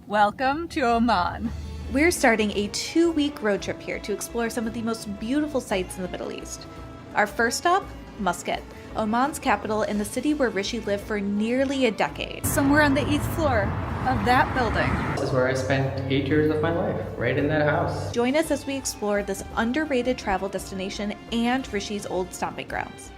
Welcome to Oman. We're starting a 2-week road trip here to explore some of the most beautiful sights in the Middle East. Our first stop, Muscat, Oman's capital and the city where Rishi lived for nearly a decade. Somewhere on the 8th floor of that building. This is where I spent 8 years of my life, right in that house. Join us as we explore this underrated travel destination and Rishi's old stomping grounds.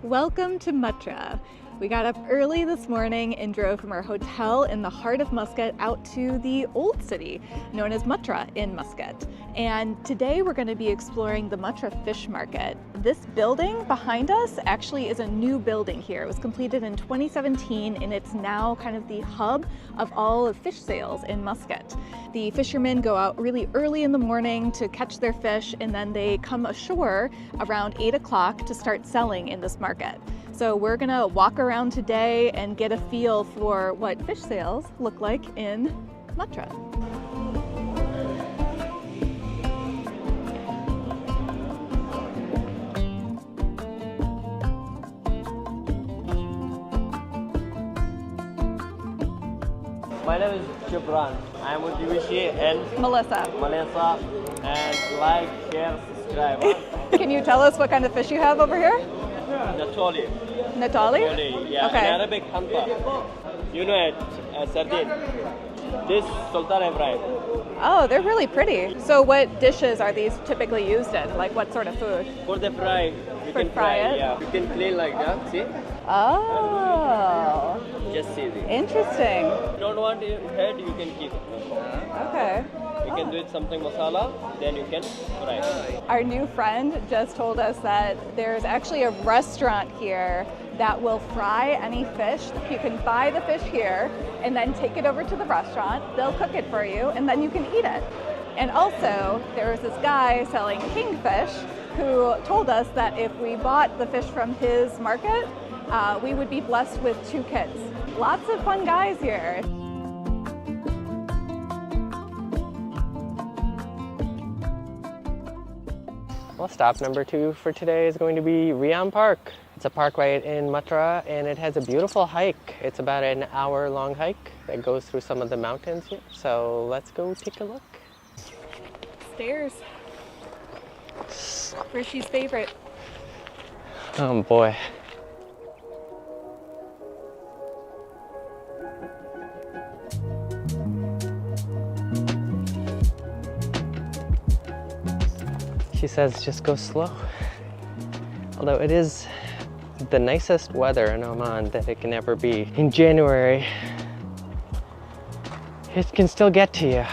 Welcome to Muttrah. We got up early this morning and drove from our hotel in the heart of Muscat out to the old city known as Muttrah in Muscat. And today we're going to be exploring the Muttrah Fish Market. This building behind us actually is a new building here. It was completed in 2017 and it's now kind of the hub of all of fish sales in Muscat. The fishermen go out really early in the morning to catch their fish and then they come ashore around 8 o'clock to start selling in this market. So we're gonna walk around today and get a feel for what fish sales look like in Muttrah. My name is Gibran. I'm with Rishi and Melissa, and like, share, subscribe. can you tell us what kind of fish you have over here? Natoli. Natali? Yeah, Okay. in Arabic, hanta. You know it, sardine. This Sultan Ibrahim. Oh, they're really pretty. So what dishes are these typically used in? Like what sort of food? For the fry, you For can fry it? Yeah, you can clean like that. See? Oh, Just see this. interesting. If you don't want it head, you can keep it. Okay. You can do it something masala, then you can fry. Our new friend just told us that there's actually a restaurant here that will fry any fish. You can buy the fish here and then take it over to the restaurant. They'll cook it for you and then you can eat it. And also, there was this guy selling kingfish who told us that if we bought the fish from his market, we would be blessed with 2 kids. Lots of fun guys here. Well, stop number 2 for today is going to be Riam Park. It's a park right in Muttrah and it has a beautiful hike. It's about an hour-long hike that goes through some of the mountains here. So let's go take a look. Stairs. Rishi's favorite. Oh boy. She says just go slow. Although it is the nicest weather in Oman that it can ever be. In January, it can still get to you.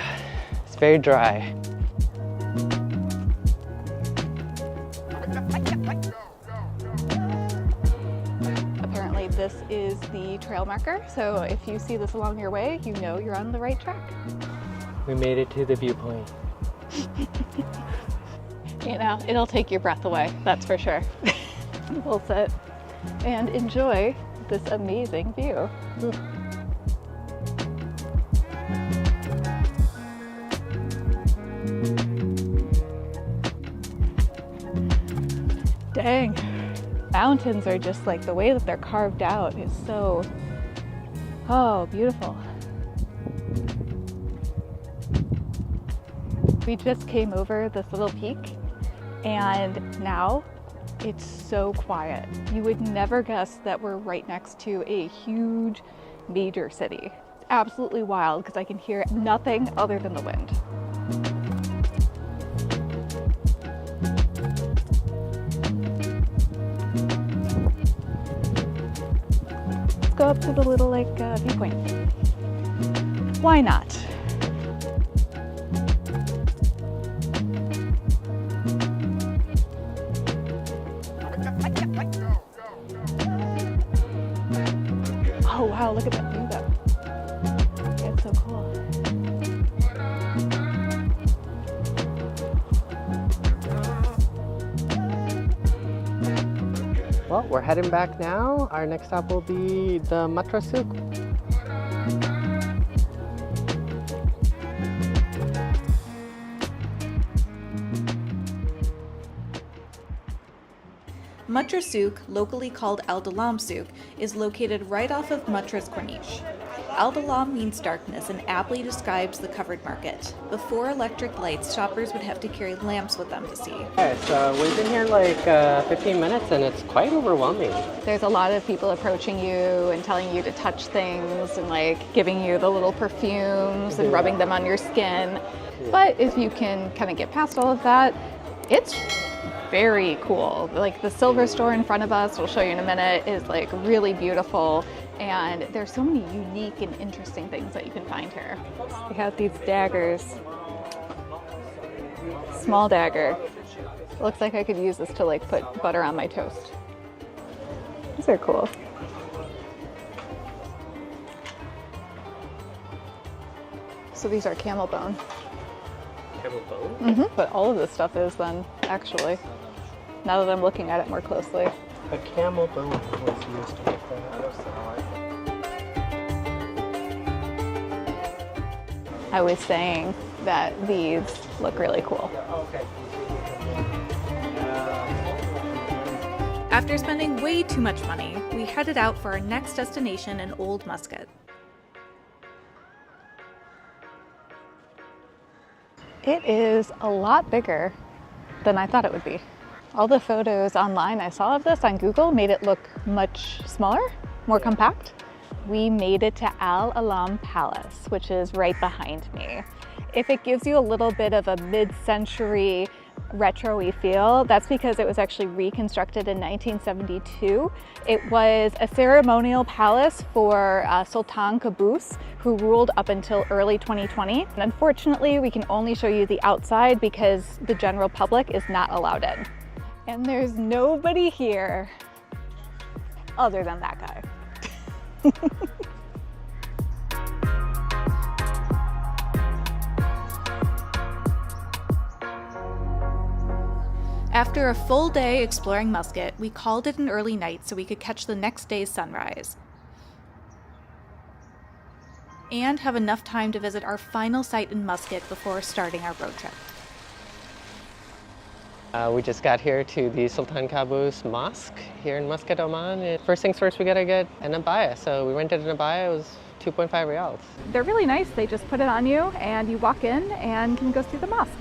It's very dry. Apparently this is the trail marker, so if you see this along your way, you know you're on the right track. We made it to the viewpoint. You know, it'll take your breath away, that's for sure. We'll sit and enjoy this amazing view. Dang, mountains are just like the way that they're carved out is so, oh, beautiful. We just came over this little peak and now it's so quiet. You would never guess that we're right next to a huge major city. It's absolutely wild because I can hear nothing other than the wind. Let's go up to the little viewpoint. Why not? Oh wow, look at that view though. It's so cool. Well, we're heading back now. Our next stop will be the Muttrah Souk. Muttrah Souk, locally called Al Dalam Souk, is located right off of Muttrah's Corniche. Al-Dalam means darkness and aptly describes the covered market. Before electric lights, shoppers would have to carry lamps with them to see. Okay, so we've been here like 15 minutes and it's quite overwhelming. There's a lot of people approaching you and telling you to touch things and like giving you the little perfumes and rubbing them on your skin. But if you can kind of get past all of that, it's very cool. Like the silver store in front of us, we'll show you in a minute, is like really beautiful. And there's so many unique and interesting things that you can find here. We have these daggers. Small dagger. Looks like I could use this to like put butter on my toast. These are cool. So these are camel bone. Camel bone? Mm-hmm. But all of this stuff is then, actually, now that I'm looking at it more closely. A camel bone was used to make that. I was saying that these look really cool. After spending way too much money, we headed out for our next destination in Old Muscat. It is a lot bigger than I thought it would be. All the photos online I saw of this on Google made it look much smaller, more compact. We made it to Al Alam Palace, which is right behind me. If it gives you a little bit of a mid-century retro-y feel, that's because it was actually reconstructed in 1972. It was a ceremonial palace for Sultan Qaboos, who ruled up until early 2020. And unfortunately, we can only show you the outside because the general public is not allowed in. And there's nobody here other than that guy. After a full day exploring Muscat, we called it an early night so we could catch the next day's sunrise and have enough time to visit our final site in Muscat before starting our road trip. We just got here to the Sultan Qaboos Mosque here in Muscat, Oman. And first things first, we gotta get an abaya. So we rented an abaya. It was 2.5 riyals. They're really nice. They just put it on you and you walk in and can go through the mosque.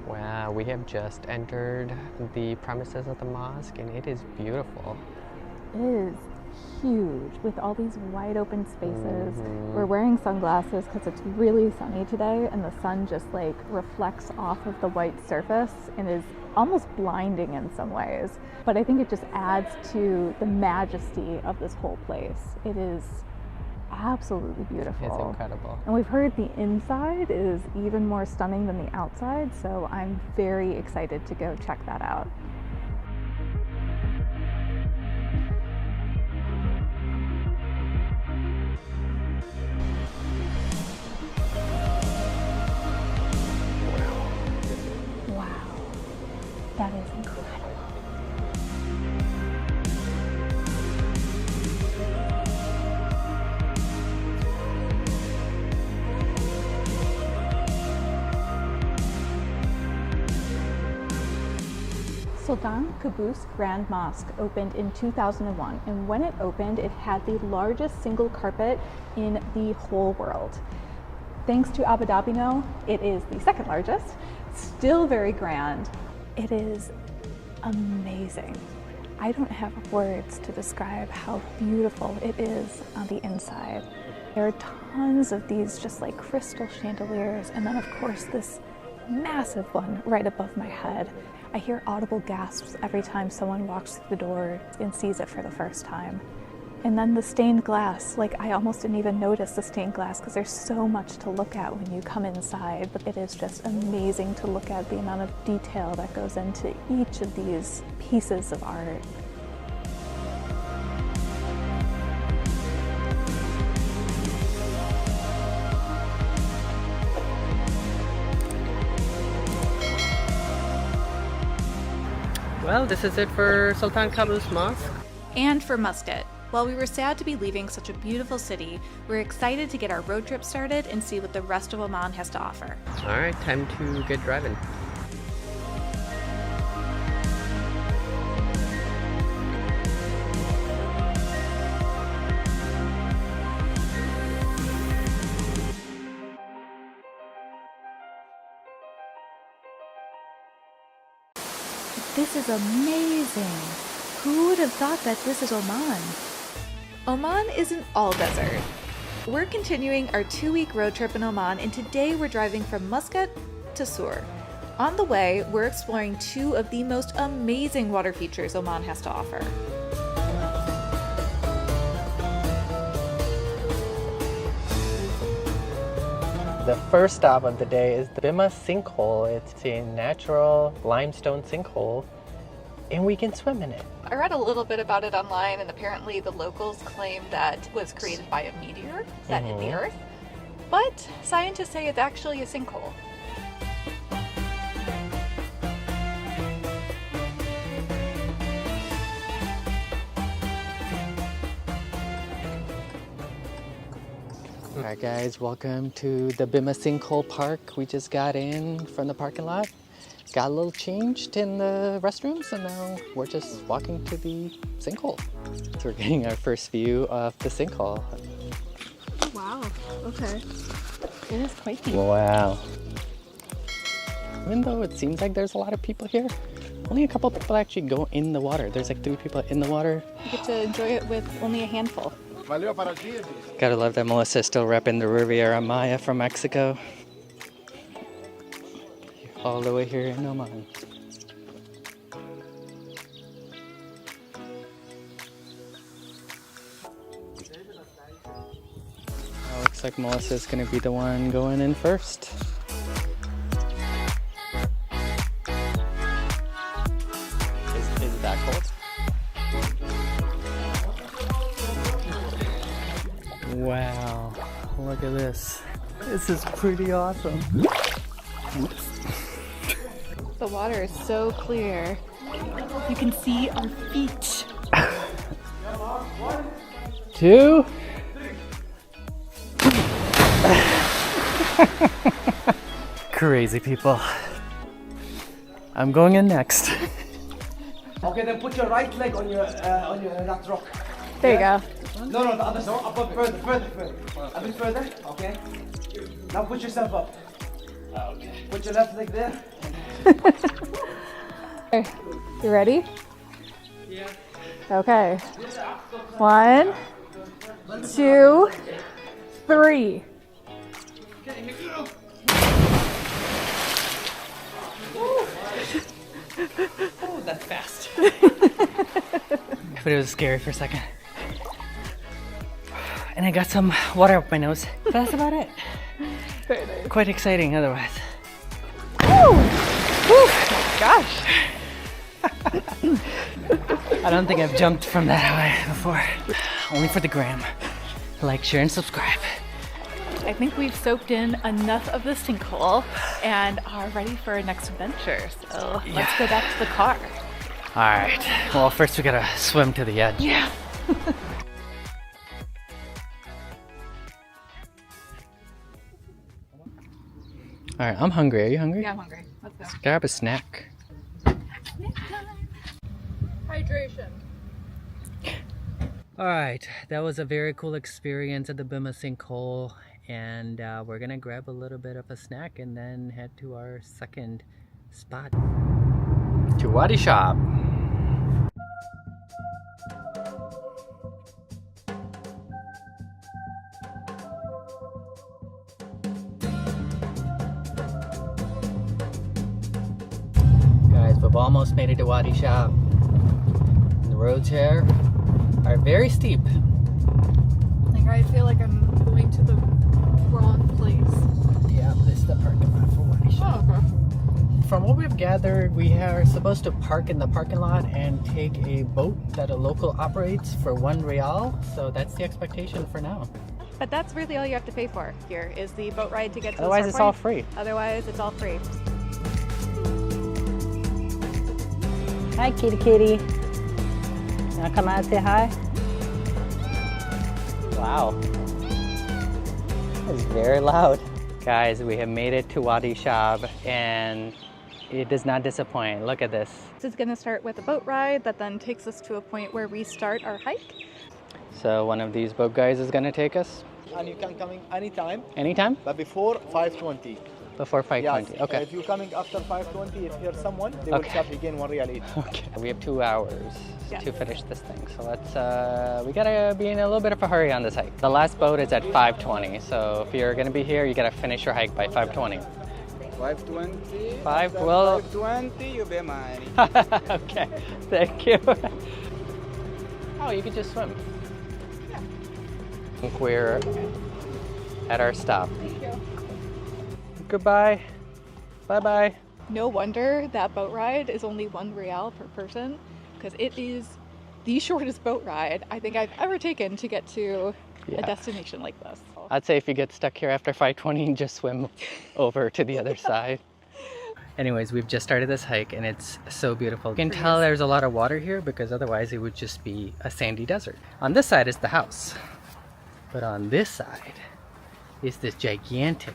Wow, we have just entered the premises of the mosque and it is beautiful. It is huge with all these wide open spaces. We're wearing sunglasses because it's really sunny today and the sun just like reflects off of the white surface and is almost blinding in some ways. But I think it just adds to the majesty of this whole place. It is absolutely beautiful. It's incredible. And we've heard the inside is even more stunning than the outside, so I'm very excited to go check that out. Wow, that is incredible. Sultan Qaboos Grand Mosque opened in 2001, and when it opened, it had the largest single carpet in the whole world. Thanks to Abu Dhabi, it is the second largest, still very grand. It is amazing. I don't have words to describe how beautiful it is on the inside. There are tons of these just like crystal chandeliers, and then of course this massive one right above my head. I hear audible gasps every time someone walks through the door and sees it for the first time. And then the stained glass, like I almost didn't even notice the stained glass because there's so much to look at when you come inside, but it is just amazing to look at the amount of detail that goes into each of these pieces of art. Well, this is it for Sultan Qaboos Mosque. And for Muscat. While we were sad to be leaving such a beautiful city, we're excited to get our road trip started and see what the rest of Oman has to offer. All right, time to get driving. This is amazing. Who would have thought that this is Oman? Oman isn't all desert. We're continuing our 2-week road trip in Oman, and today we're driving from Muscat to Sur. On the way, we're exploring 2 of the most amazing water features Oman has to offer. The first stop of the day is the Bimmah Sinkhole. It's a natural limestone sinkhole, and we can swim in it. I read a little bit about it online, and apparently the locals claim that it was created by a meteor that hit the Earth, but scientists say it's actually a sinkhole. Alright guys, welcome to the Bimmah Sinkhole Park. We just got in from the parking lot, got a little changed in the restrooms, and now we're just walking to the sinkhole. So we're getting our first view of the sinkhole. Wow, okay. It is quite deep. Wow. Even though it seems like there's a lot of people here, only a couple people actually go in the water. There's like 3 people in the water. You get to enjoy it with only a handful. Gotta love that Melissa's still repping the Riviera Maya from Mexico. All the way here in Oman. Looks like Melissa's gonna be the one going in first. Is it that cold? Wow, look at this. This is pretty awesome. The water is so clear. You can see our feet. 2. Crazy people. I'm going in next. Okay, then put your right leg on your that rock. There you go. No, the other side. Above, further. A bit further. Okay. Now put yourself up. Okay. Put your left leg there. Okay. You ready? Yeah. Okay. 1, 2, 3. Oh, that's fast. But it was scary for a second. And I got some water up my nose. But that's about it. Very nice. Quite exciting otherwise. Woo! Woo! Gosh. I don't think I've jumped from that high before. Only for the gram. Like, share, and subscribe. I think we've soaked in enough of the sinkhole and are ready for our next adventure. So let's go back to the car. Alright. Well, first we gotta swim to the edge. Yeah. Alright, I'm hungry. Are you hungry? Yeah, I'm hungry. Let's go. Grab a snack. Hydration. Alright, that was a very cool experience at the Bimmah Sinkhole, and we're gonna grab a little bit of a snack and then head to our second spot. To Wadi Shab. Guys, we've almost made it to Wadi Shab. The roads here are very steep. Like, I feel like I'm going to the wrong place. Yeah, this is the parking lot for Wadi Shab. Oh, okay. From what we've gathered, we are supposed to park in the parking lot and take a boat that a local operates for 1 rial. So that's the expectation for now. But that's really all you have to pay for here is the boat ride to get to Otherwise, the it's start all point. free. Otherwise, it's all free. Hi, kitty kitty. You wanna come out and say hi? Wow. It's very loud. Guys, we have made it to Wadi Shab and it does not disappoint. Look at this. This is going to start with a boat ride that then takes us to a point where we start our hike. So one of these boat guys is gonna take us. And you can come in anytime, Anytime? but before 5:20. Before 5:20. Yes. Okay. If you're coming after 5:20, if here's someone, they will Okay. charge again 1 real each. Okay. We have 2 hours Yes. to finish this thing. So let's, we gotta be in a little bit of a hurry on this hike. The last boat is at 5:20. So if you're gonna be here, you gotta finish your hike by 5:20. 5:20. Five, well- 5:20, you pay money. Okay, thank you. Oh, you could just swim. I think we're at our stop. Goodbye. Bye-bye. No wonder that boat ride is only 1 real per person, because it is the shortest boat ride I think I've ever taken to get to a Yeah. destination like this. I'd say if you get stuck here after 5:20, just swim over to the other side. Anyways, we've just started this hike and it's so beautiful. You can tell there's a lot of water here because otherwise it would just be a sandy desert. On this side is the house, but on this side is this gigantic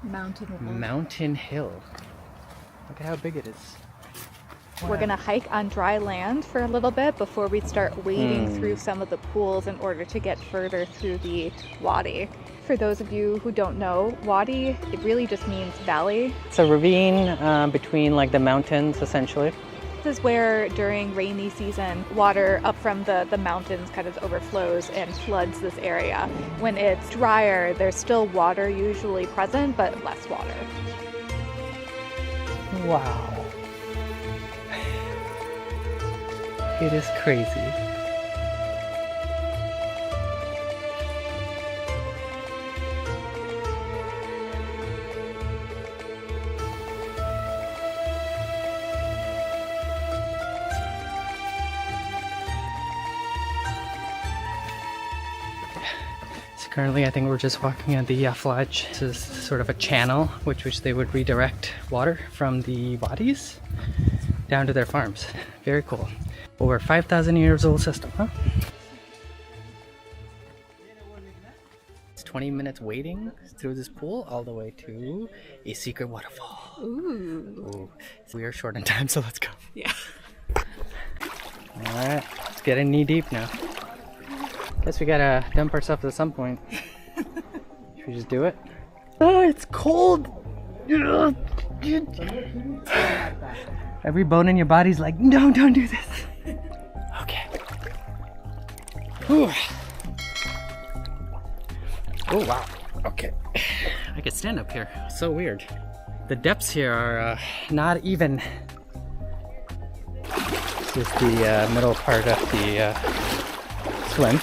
mountain hill. Look at how big it is. We're gonna hike on dry land for a little bit before we start wading through some of the pools in order to get further through the wadi. For those of you who don't know, wadi, it really just means valley. It's a ravine between like the mountains essentially. This is where during rainy season, water up from the mountains kind of overflows and floods this area. When it's drier, there's still water usually present, but less water. Wow. It is crazy. So currently I think we're just walking at the Yaflaj. This is sort of a channel which they would redirect water from the wadis down to their farms. Very cool. Over 5,000 years old system, huh? It's 20 minutes wading through this pool all the way to a secret waterfall. Ooh. We are short on time, so let's go. Yeah. Alright, let's get in knee deep now. Guess we gotta dump ourselves at some point. Should we just do it? Oh, it's cold! Every bone in your body's like, no, don't do this. Okay. Whew. Oh, wow. Okay. I could stand up here. So weird. The depths here are not even. This is the middle part of the swim.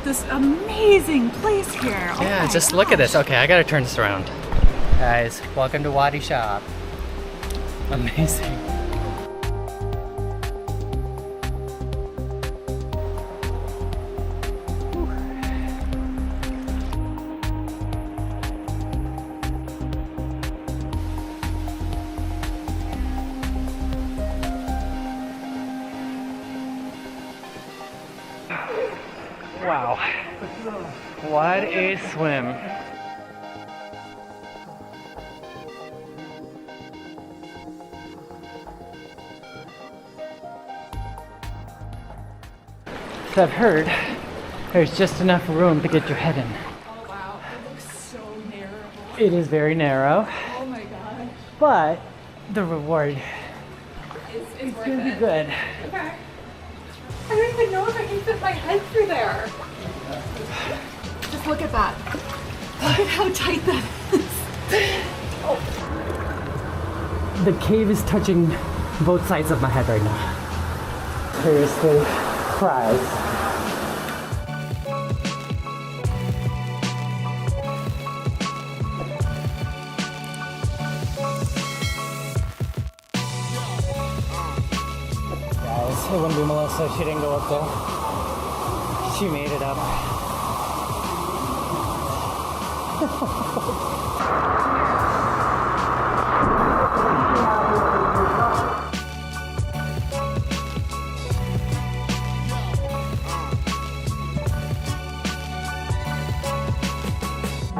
This amazing place here. Oh Yeah, my just look at this. Okay, I gotta turn this around. Guys, welcome to Wadi Shab. Amazing. Wow. What a swim. So I've heard there's just enough room to get your head in. Oh wow, it looks so narrow. It is very narrow, Oh my god. but the reward It's worth is it. good. Okay. I don't even know if I can fit my head through there. Just look at that. Look at how tight that is. The cave is touching both sides of my head right now. Seriously, fries. Guys, it wouldn't be Melissa if she didn't go up there. She made it up.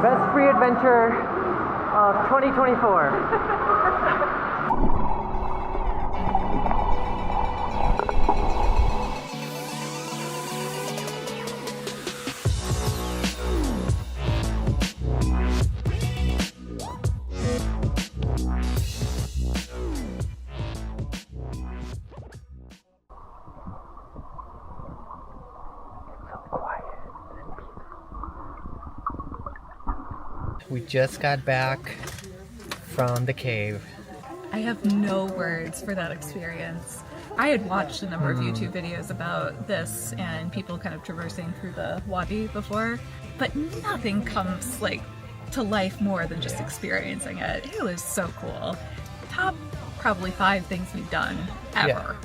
Best free adventure of 2024. We just got back from the cave. I have no words for that experience. I had watched a number of YouTube videos about this and people kind of traversing through the Wadi before, but nothing comes like to life more than just experiencing it. It was so cool. Top probably 5 things we've done ever. Yeah.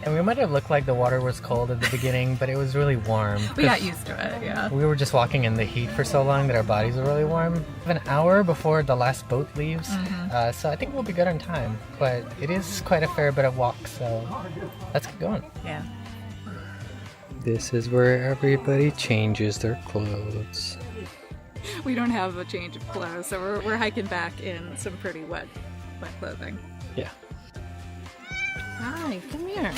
And we might have looked like the water was cold at the beginning, but it was really warm. We got used to it, yeah. We were just walking in the heat for so long that our bodies were really warm. An hour before the last boat leaves, so I think we'll be good on time. But it is quite a fair bit of walk, so let's get going. Yeah. This is where everybody changes their clothes. We don't have a change of clothes, so we're hiking back in some pretty wet clothing. Yeah. Hi, come here.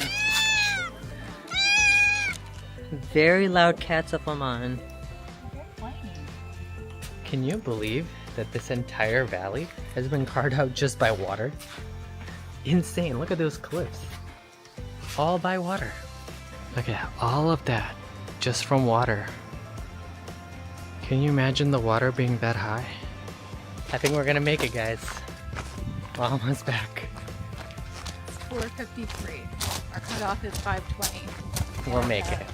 Very loud cats of Oman. Can you believe that this entire valley has been carved out just by water? Insane, look at those cliffs. All by water. Look at all of that, just from water. Can you imagine the water being that high? I think we're gonna make it, guys. We're almost back. 4:53. Our cutoff is 5:20. We'll make it.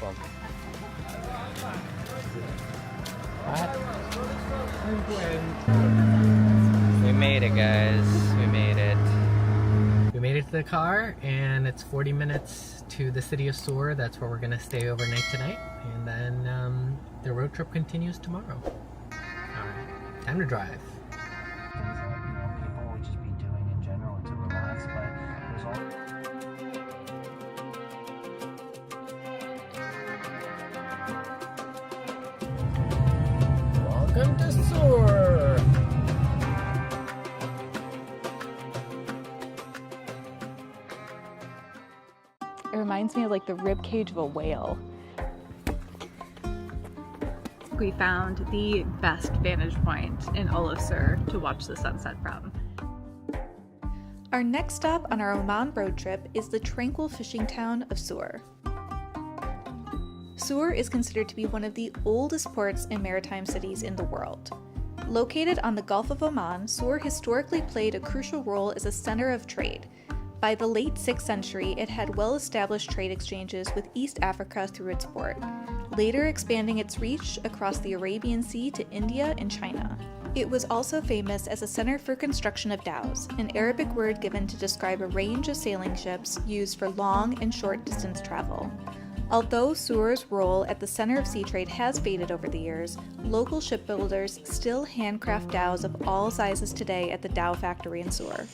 We made it, guys. We made it. We made it to the car, and it's 40 minutes to the city of Sur. That's where we're gonna stay overnight tonight, and then the road trip continues tomorrow. All right, time to drive. People would just be doing in general to relax, but there's all. Welcome to Sur! It reminds me of like the rib cage of a whale. We found the best vantage point in all of Sur to watch the sunset from. Our next stop on our Oman road trip is the tranquil fishing town of Sur. Sur is considered to be one of the oldest ports and maritime cities in the world. Located on the Gulf of Oman, Sur historically played a crucial role as a center of trade. By the late 6th century, it had well-established trade exchanges with East Africa through its port, later expanding its reach across the Arabian Sea to India and China. It was also famous as a center for construction of dhows, an Arabic word given to describe a range of sailing ships used for long and short distance travel. Although Sur's role at the center of sea trade has faded over the years, local shipbuilders still handcraft dhows of all sizes today at the dhow factory in Sur.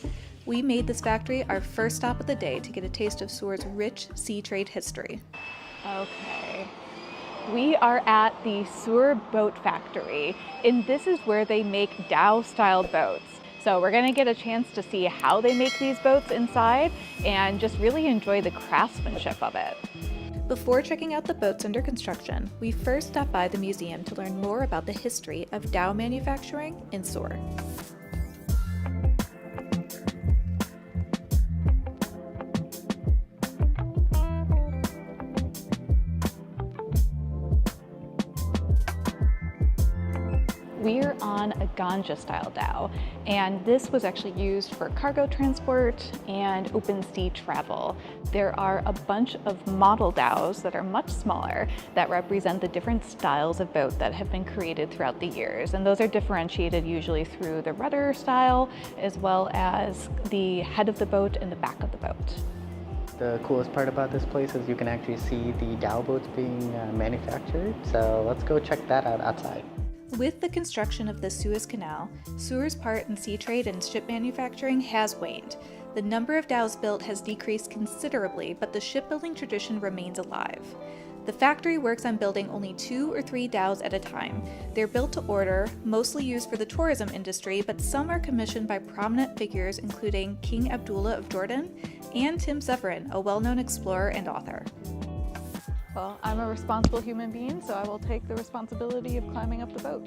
We made this factory our first stop of the day to get a taste of Sur's rich sea trade history. Okay. We are at the Sur Boat Factory, and this is where they make dhow-style boats. So we're gonna get a chance to see how they make these boats inside and just really enjoy the craftsmanship of it. Before checking out the boats under construction, we first stopped by the museum to learn more about the history of dhow manufacturing in Sur. We're on a ganja style dhow, and this was actually used for cargo transport and open sea travel. There are a bunch of model dhows that are much smaller that represent the different styles of boat that have been created throughout the years, and those are differentiated usually through the rudder style as well as the head of the boat and the back of the boat. The coolest part about this place is you can actually see the dhow boats being manufactured, so let's go check that out outside. With the construction of the Suez Canal, Sur's part in sea trade and ship manufacturing has waned. The number of dhows built has decreased considerably, but the shipbuilding tradition remains alive. The factory works on building only 2 or 3 dhows at a time. They're built to order, mostly used for the tourism industry, but some are commissioned by prominent figures including King Abdullah of Jordan and Tim Severin, a well-known explorer and author. Well, I'm a responsible human being, so I will take the responsibility of climbing up the boat.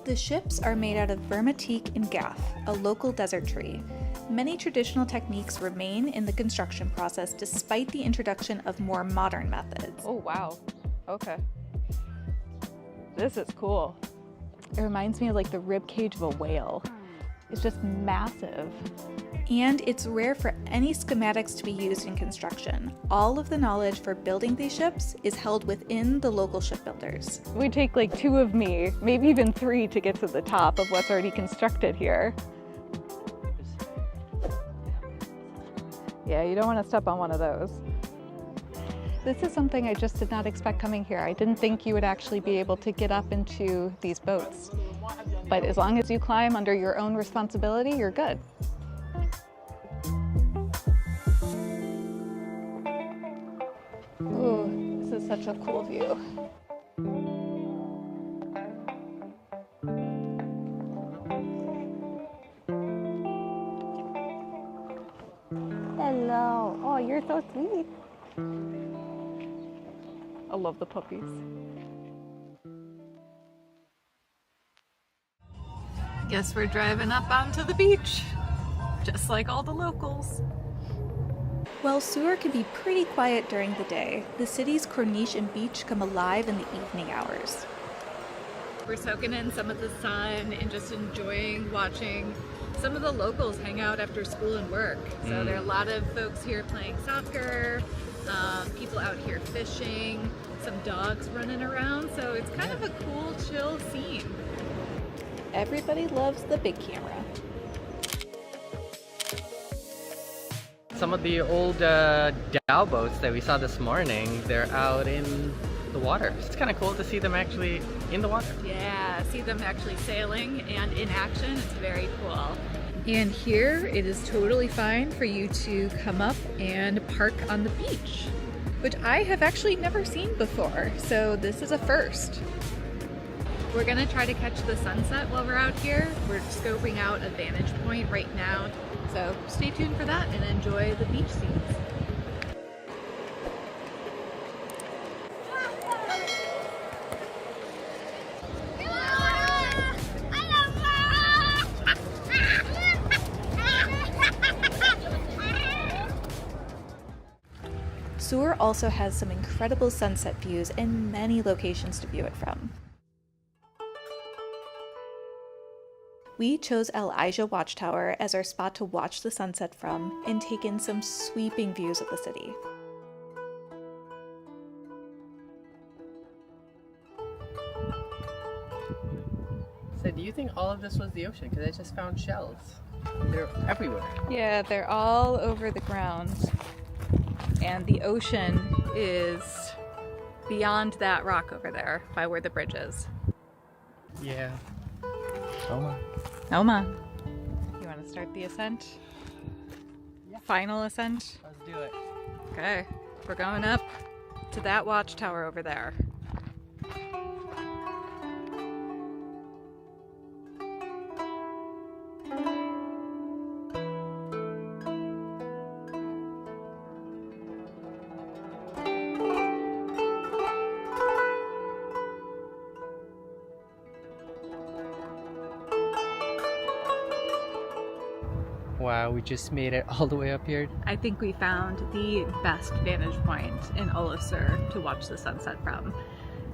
The ships are made out of vermetique and gaff, a local desert tree. Many traditional techniques remain in the construction process despite the introduction of more modern methods. Oh, wow. Okay. This is cool. It reminds me of like the rib cage of a whale. It's just massive. And it's rare for any schematics to be used in construction. All of the knowledge for building these ships is held within the local shipbuilders. It would take like 2 of me, maybe even 3 to get to the top of what's already constructed here. Yeah, you don't want to step on one of those. This is something I just did not expect coming here. I didn't think you would actually be able to get up into these boats. But as long as you climb under your own responsibility, you're good. Ooh, this is such a cool view. Hello. Oh, you're so sweet. I love the puppies. Guess we're driving up onto the beach, just like all the locals. While Sur can be pretty quiet during the day, the city's Corniche and beach come alive in the evening hours. We're soaking in some of the sun and just enjoying watching some of the locals hang out after school and work. So there are a lot of folks here playing soccer, people out here fishing, some dogs running around. So it's kind of a cool, chill scene. Everybody loves the big camera. Some of the old dhow boats that we saw this morning, they're out in the water. It's kind of cool to see them actually in the water. Yeah, see them actually sailing and in action. It's very cool. And here it is totally fine for you to come up and park on the beach, which I have actually never seen before. So this is a first. We're gonna try to catch the sunset while we're out here. We're scoping out a vantage point right now. So stay tuned for that and enjoy the beach scenes. Sur also has some incredible sunset views and many locations to view it from. We chose El Aija Watchtower as our spot to watch the sunset from and take in some sweeping views of the city. So do you think all of this was the ocean? Because I just found shells. They're everywhere. Yeah, they're all over the ground. And the ocean is beyond that rock over there by where the bridge is. Yeah. Oman. Oman. You want to start the ascent? Yeah. Final ascent? Let's do it. Okay, we're going up to that watchtower over there. Wow, we just made it all the way up here. I think we found the best vantage point in Sur to watch the sunset from.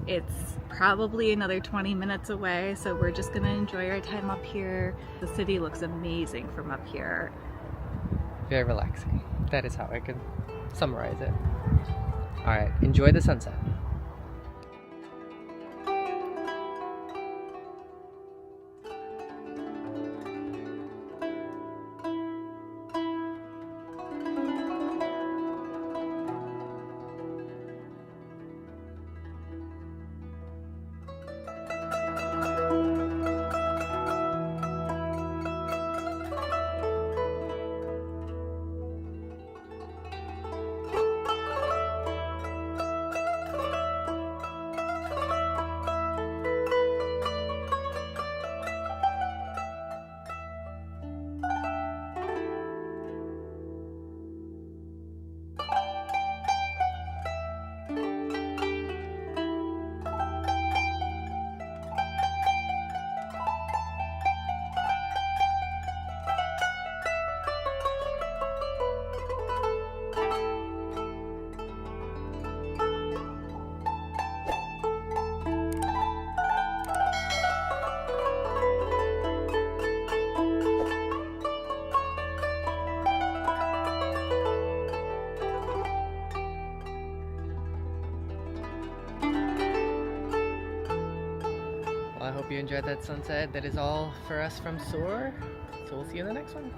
It's probably another 20 minutes away, so we're just gonna enjoy our time up here. The city looks amazing from up here. Very relaxing. That is how I can summarize it. All right, enjoy the sunset. enjoyed that sunset. That is all for us from Sur. So we'll see you in the next one.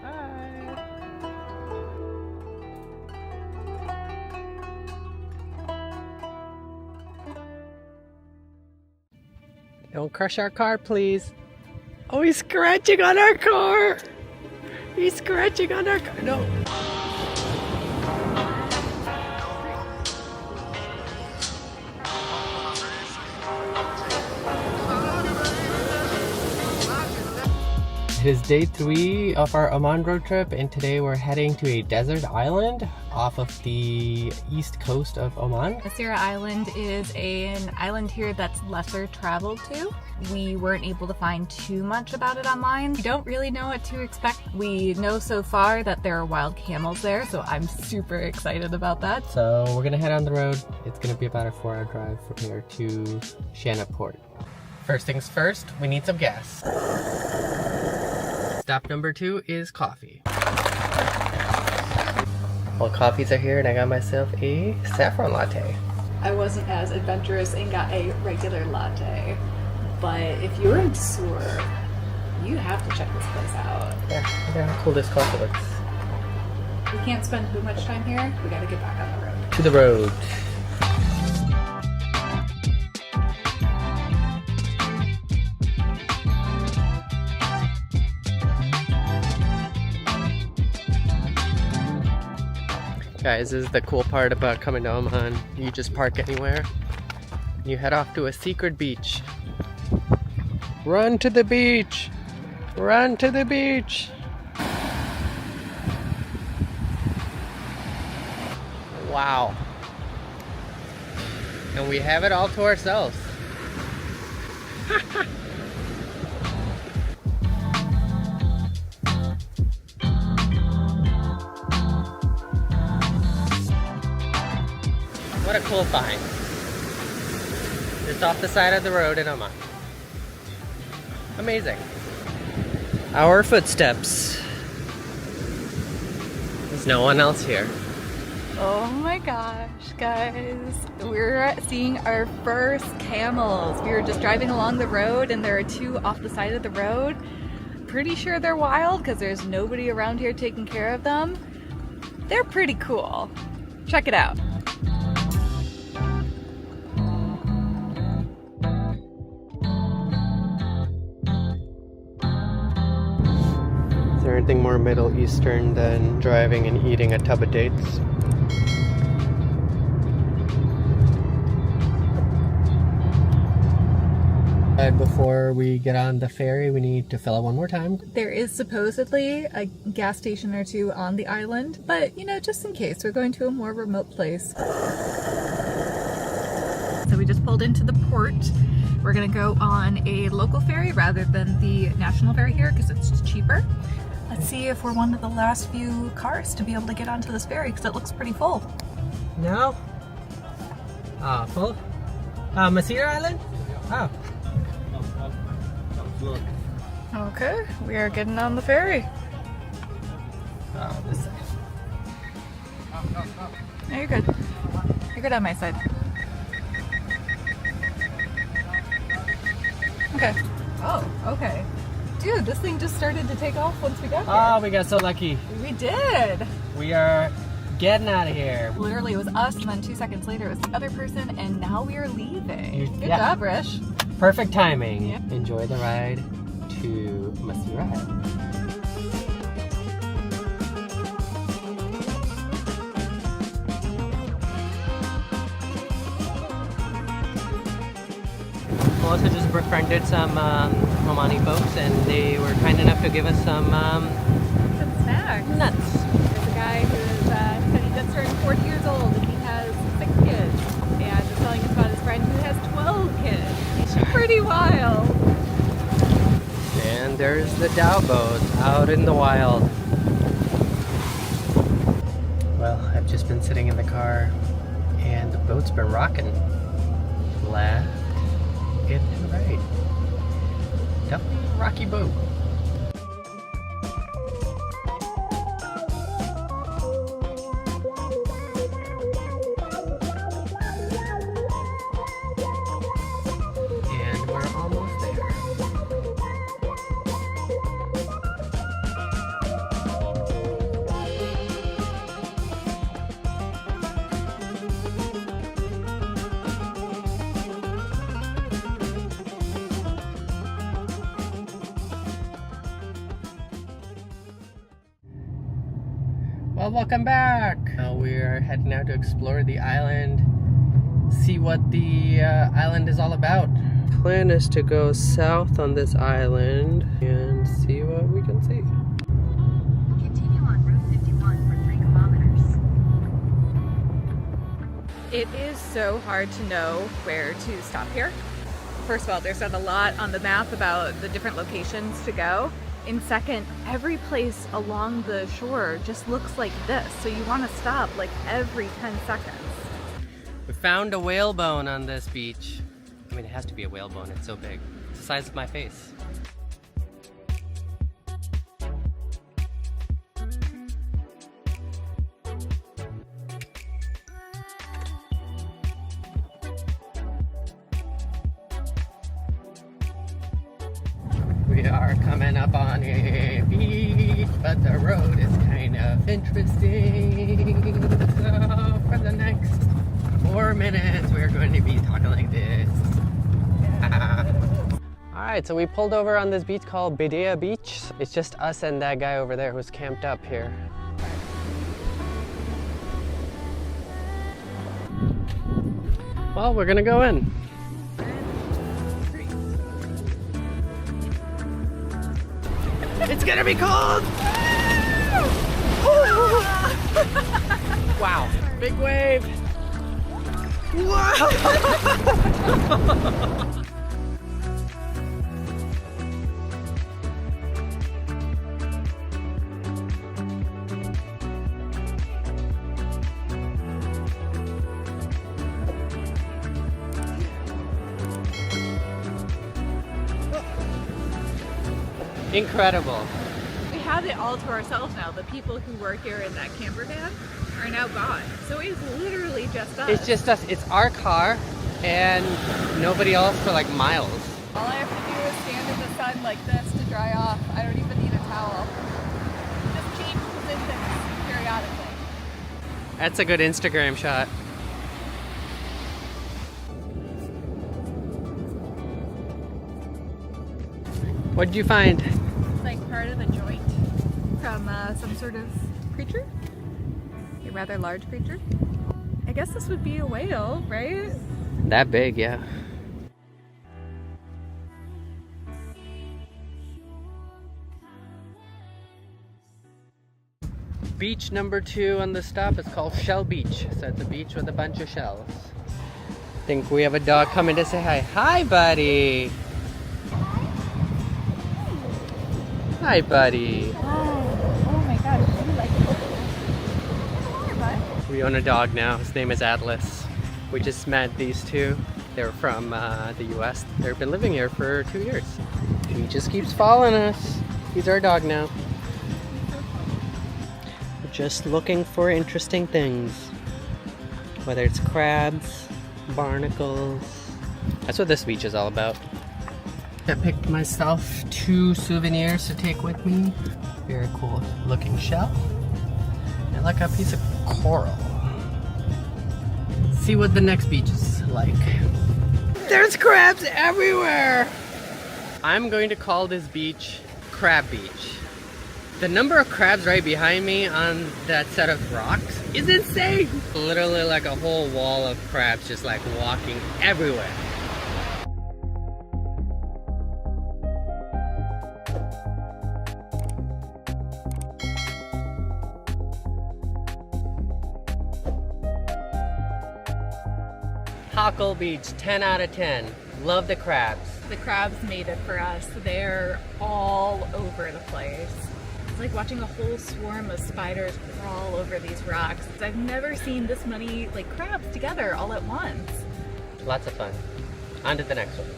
Bye. Don't crush our car, please. Oh, he's scratching on our car. He's scratching on our car. No. It is day 3 of our Oman road trip, and today we're heading to a desert island off of the east coast of Oman. Masirah Island is an island here that's lesser traveled to. We weren't able to find too much about it online. We don't really know what to expect. We know so far that there are wild camels there, so I'm super excited about that. So we're gonna head on the road. It's gonna be about a 4-hour drive from here to Shanna Port. First things first, we need some gas. Stop number 2 is coffee. Well, coffees are here and I got myself a saffron latte. I wasn't as adventurous and got a regular latte, but if you're in Sur, you have to check this place out. Yeah, look at how cool this coffee looks. We can't spend too much time here. We gotta get back on the road. To the road. Guys, this is the cool part about coming to Oman. You just park anywhere. You head off to a secret beach. Run to the beach! Run to the beach! Wow. And we have it all to ourselves. What a cool find. Just off the side of the road in Oman. Amazing. Our footsteps. There's no one else here. Oh my gosh, guys. We're seeing our first camels. We were just driving along the road and there are 2 off the side of the road. Pretty sure they're wild because there's nobody around here taking care of them. They're pretty cool. Check it out. Is there anything more Middle Eastern than driving and eating a tub of dates? Before we get on the ferry, we need to fill up one more time. There is supposedly a gas station or 2 on the island, but you know, just in case, we're going to a more remote place. So we just pulled into the port. We're gonna go on a local ferry rather than the national ferry here because it's just cheaper. Let's see if we're one of the last few cars to be able to get onto this ferry because it looks pretty full. No? Ah, full? Masirah Island? Oh. Okay, we are getting on the ferry. Oh, this side. No, you're good. You're good on my side. Okay. Oh, okay. Dude, this thing just started to take off once we got here. Oh, we got so lucky. We did! We are getting out of here. Literally, it was us, and then 2 seconds later, it was the other person, and now we are leaving. Good Yeah. job, Rish. Perfect timing. Yeah. Enjoy the ride to Masirah Island. We also just befriended some Omani folks, and they were kind enough to give us some Snacks. nuts. There's a guy who said he just turned 40 years old, and he has 6 kids, and was telling us about his friend who has 12 kids. He's pretty wild. And there's the dhow boat out in the wild. Well, I've just been sitting in the car and the boat's been rocking left and right. Definitely a rocky boat. And we're almost there. Well, welcome back. We're heading out to explore the island, see what the island is all about. Plan is to go south on this island and see what we can see. Continue on Route 51 for 3 kilometers. It is so hard to know where to stop here. First of all, there's not a lot on the map about the different locations to go. And second, every place along the shore just looks like this, so you want to stop like every 10 seconds. We found a whalebone on this beach. I mean, it has to be a whalebone, it's so big. It's the size of my face. We are coming up on a beach, but the road is kind of interesting. So for the next 4 minutes, we're going to be talking like this. Alright, so we pulled over on this beach called Bimmah Beach. It's just us and that guy over there who's camped up here. Well, we're gonna go in. It's gonna be cold! Wow, big wave! Wow! Incredible. We have it all to ourselves now. The people who work here in that camper van are now gone. So it's literally just us. It's just us. It's our car and nobody else for like miles. All I have to do is stand in the sun like this to dry off. I don't even need a towel. Just change positions periodically. That's a good Instagram shot. What did you find? Like part of a joint from some sort of creature. A rather large creature. I guess this would be a whale, right? That big, yeah. Beach number 2 on the stop is called Shell Beach. So it's a beach with a bunch of shells. I think we have a dog coming to say hi. Hi, buddy! Hi, buddy. Oh my gosh, you like it. We own a dog now. His name is Atlas. We just met these two. They're from the US. They've been living here for 2 years. He just keeps following us. He's our dog now. We're just looking for interesting things. Whether it's crabs, barnacles. That's what this beach is all about. I picked myself 2 souvenirs to take with me. Very cool looking shell. And like a piece of coral. See what the next beach is like. There's crabs everywhere! I'm going to call this beach Crab Beach. The number of crabs right behind me on that set of rocks is insane! Literally like a whole wall of crabs just like walking everywhere. Cockle Beach, 10 out of 10. Love the crabs. The crabs made it for us. They're all over the place. It's like watching a whole swarm of spiders crawl over these rocks. I've never seen this many like crabs together all at once. Lots of fun. On to the next one.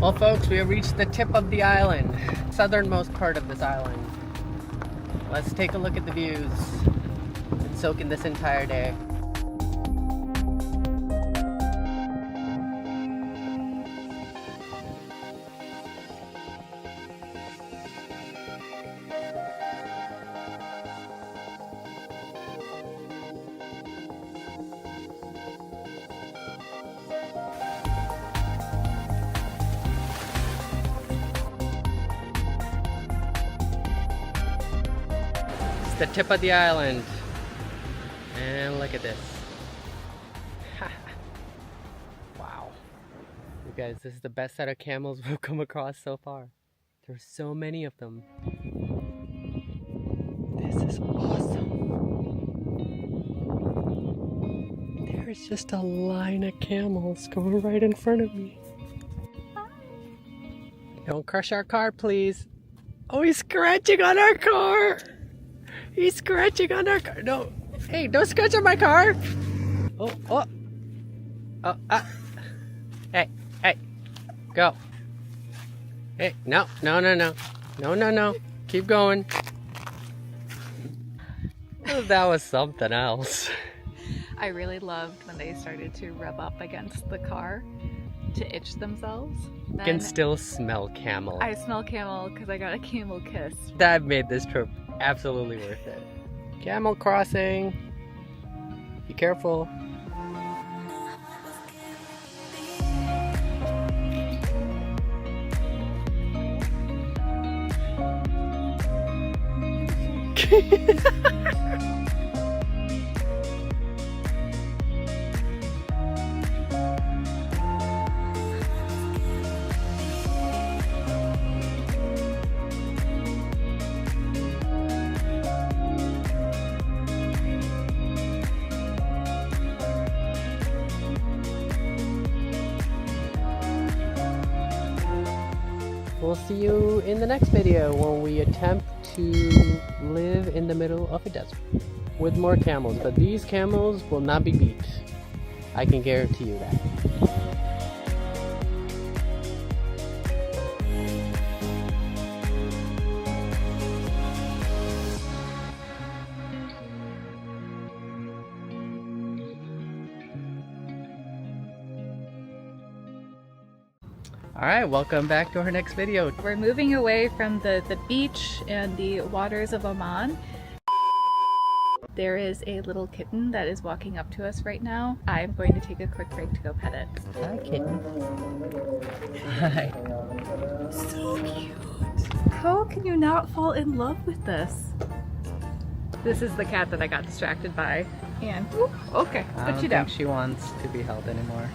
Well folks, we have reached the tip of the island, southernmost part of this island. Let's take a look at the views and soak in this entire day. the tip of the island. And look at this. Wow. You guys, this is the best set of camels we've come across so far. There's so many of them. This is awesome. There's just a line of camels going right in front of me. Don't crush our car, please. Oh, he's scratching on our car. He's scratching on our car. No. Hey, don't scratch on my car. Oh, oh. Oh, Hey, go. Hey, no. No. Keep going. Oh, that was something else. I really loved when they started to rub up against the car to itch themselves. You can still smell camel. I smell camel because I got a camel kiss. That made this trip absolutely worth it. Camel crossing. Be careful. We'll see you in the next video when we attempt to live in the middle of a desert with more camels. But these camels will not be beat. I can guarantee you that. Alright, welcome back to our next video. We're moving away from the beach and the waters of Oman. There is a little kitten that is walking up to us right now. I'm going to take a quick break to go pet it. Hi, kitten. Hi. So cute. How can you not fall in love with this? This is the cat that I got distracted by. And, ooh, okay, put you down. I don't think she wants to be held anymore.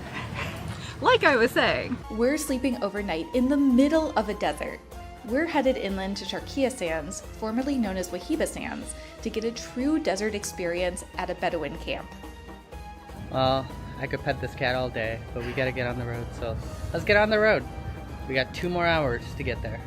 Like I was saying. We're sleeping overnight in the middle of a desert. We're headed inland to Sharqiya Sands, formerly known as Wadi Sands, to get a true desert experience at a Bedouin camp. Well, I could pet this cat all day, but we gotta get on the road, so let's get on the road. We got 2 more hours to get there.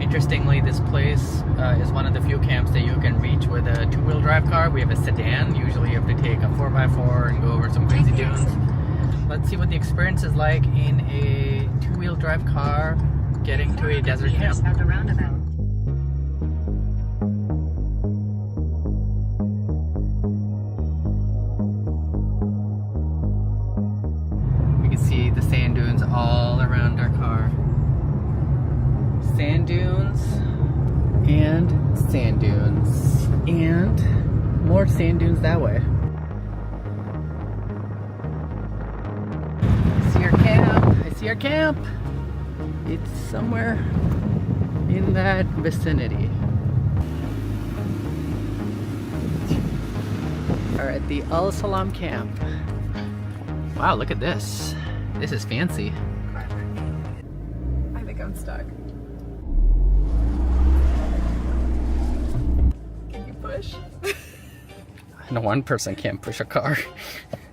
Interestingly, this place is one of the few camps that you can reach with a 2-wheel drive car. We have a sedan. Usually you have to take a 4x4 and go over some crazy dunes. Let's see what the experience is like in a 2-wheel drive car getting to a desert camp. At the roundabout. You can see the sand dunes all around our car. Sand dunes and sand dunes and more sand dunes that way. I see our camp. I see our camp. It's somewhere in that vicinity. Alright, the Al Salam camp. Wow, look at this. This is fancy. I think I'm stuck. Can you push? No, one person can't push a car.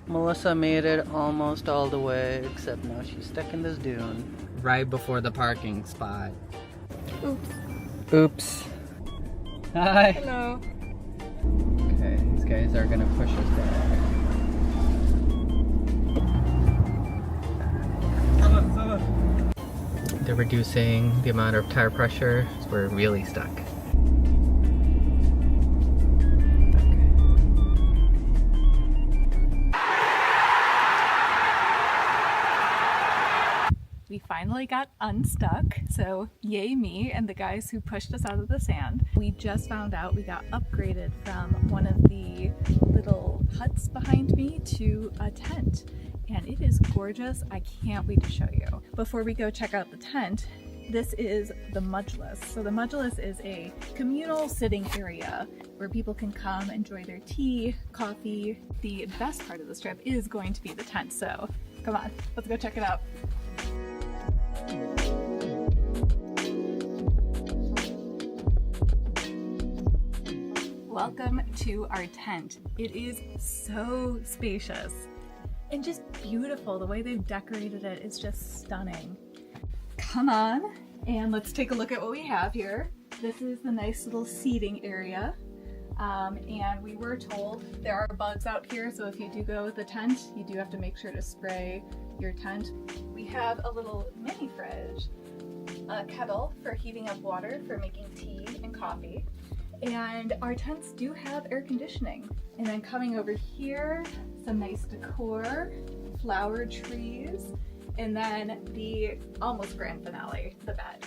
Melissa made it almost all the way, except now she's stuck in this dune. Right before the parking spot. Oops. Oops. Hi. Hello. Okay, these guys are gonna push us back. They're reducing the amount of tire pressure, so we're really stuck. We finally finally got unstuck, so yay me and the guys who pushed us out of the sand. We just found out we got upgraded from one of the little huts behind me to a tent, and it is gorgeous. I can't wait to show you. Before we go check out the tent, this is the Majlis. So the Majlis is a communal sitting area where people can come enjoy their tea, coffee. The best part of this trip is going to be the tent, so come on, let's go check it out. Welcome to our tent. It is so spacious and just beautiful. The way they've decorated it is just stunning. Come on and let's take a look at what we have here. This is the nice little seating area. And we were told there are bugs out here, so if you do go with the tent, you do have to make sure to spray your tent. We have a little mini fridge, a kettle for heating up water for making tea and coffee, and our tents do have air conditioning. And then coming over here, some nice decor, flower trees, and then the almost grand finale, the bed,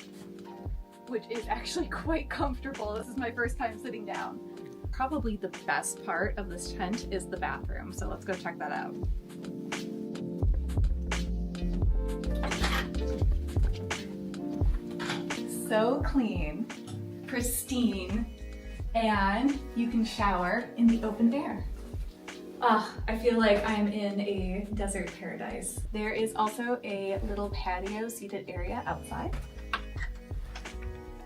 which is actually quite comfortable. This is my first time sitting down. Probably the best part of this tent is the bathroom, so let's go check that out. So clean, pristine, and you can shower in the open air. I feel like I'm in a desert paradise. There is also a little patio seated area outside.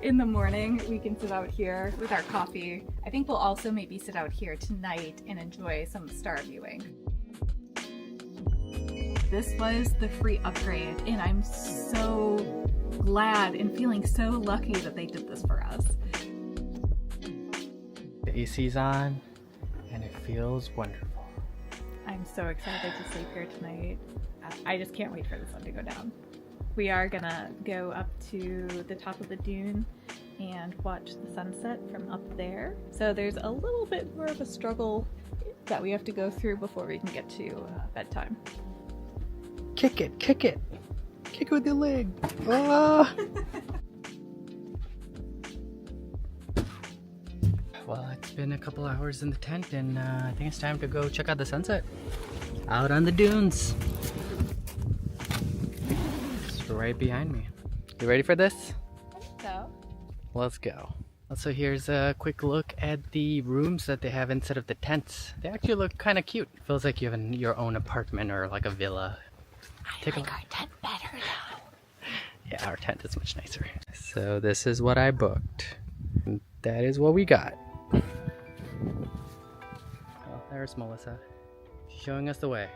In the morning, we can sit out here with our coffee. I think we'll also maybe sit out here tonight and enjoy some star viewing. This was the free upgrade, and I'm so glad and feeling so lucky that they did this for us. The AC's on, and it feels wonderful. I'm so excited to sleep here tonight. I just can't wait for the sun to go down. We are gonna go up to the top of the dune and watch the sunset from up there. So there's a little bit more of a struggle that we have to go through before we can get to bedtime. Kick it, kick it. Kick it with your leg. Ah! Well, it's been a couple hours in the tent, and I think it's time to go check out the sunset. Out on the dunes. Right behind me. You ready for this? So, let's go. Also, here's a quick look at the rooms that they have instead of the tents. They actually look kind of cute. Feels like you have your own apartment or like a villa. I like our tent better now. Yeah, our tent is much nicer. So this is what I booked. That is what we got. Oh, there's Melissa. She's showing us the way.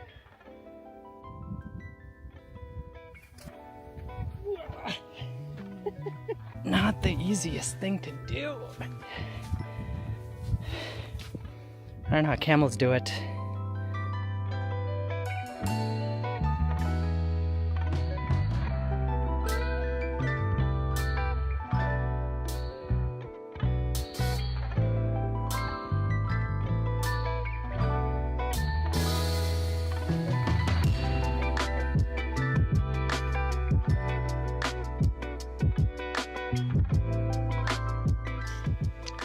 Not the easiest thing to do. I don't know how camels do it.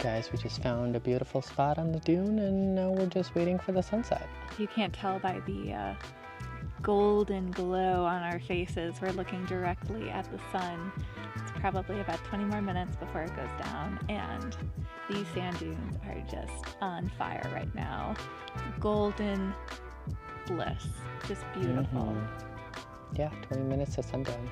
Guys, we just found a beautiful spot on the dune, and now we're just waiting for the sunset. You can't tell by the golden glow on our faces. We're looking directly at the sun. It's probably about 20 more minutes before it goes down, and these sand dunes are just on fire right now. Golden bliss, just beautiful. Yeah, 20 minutes to sundown.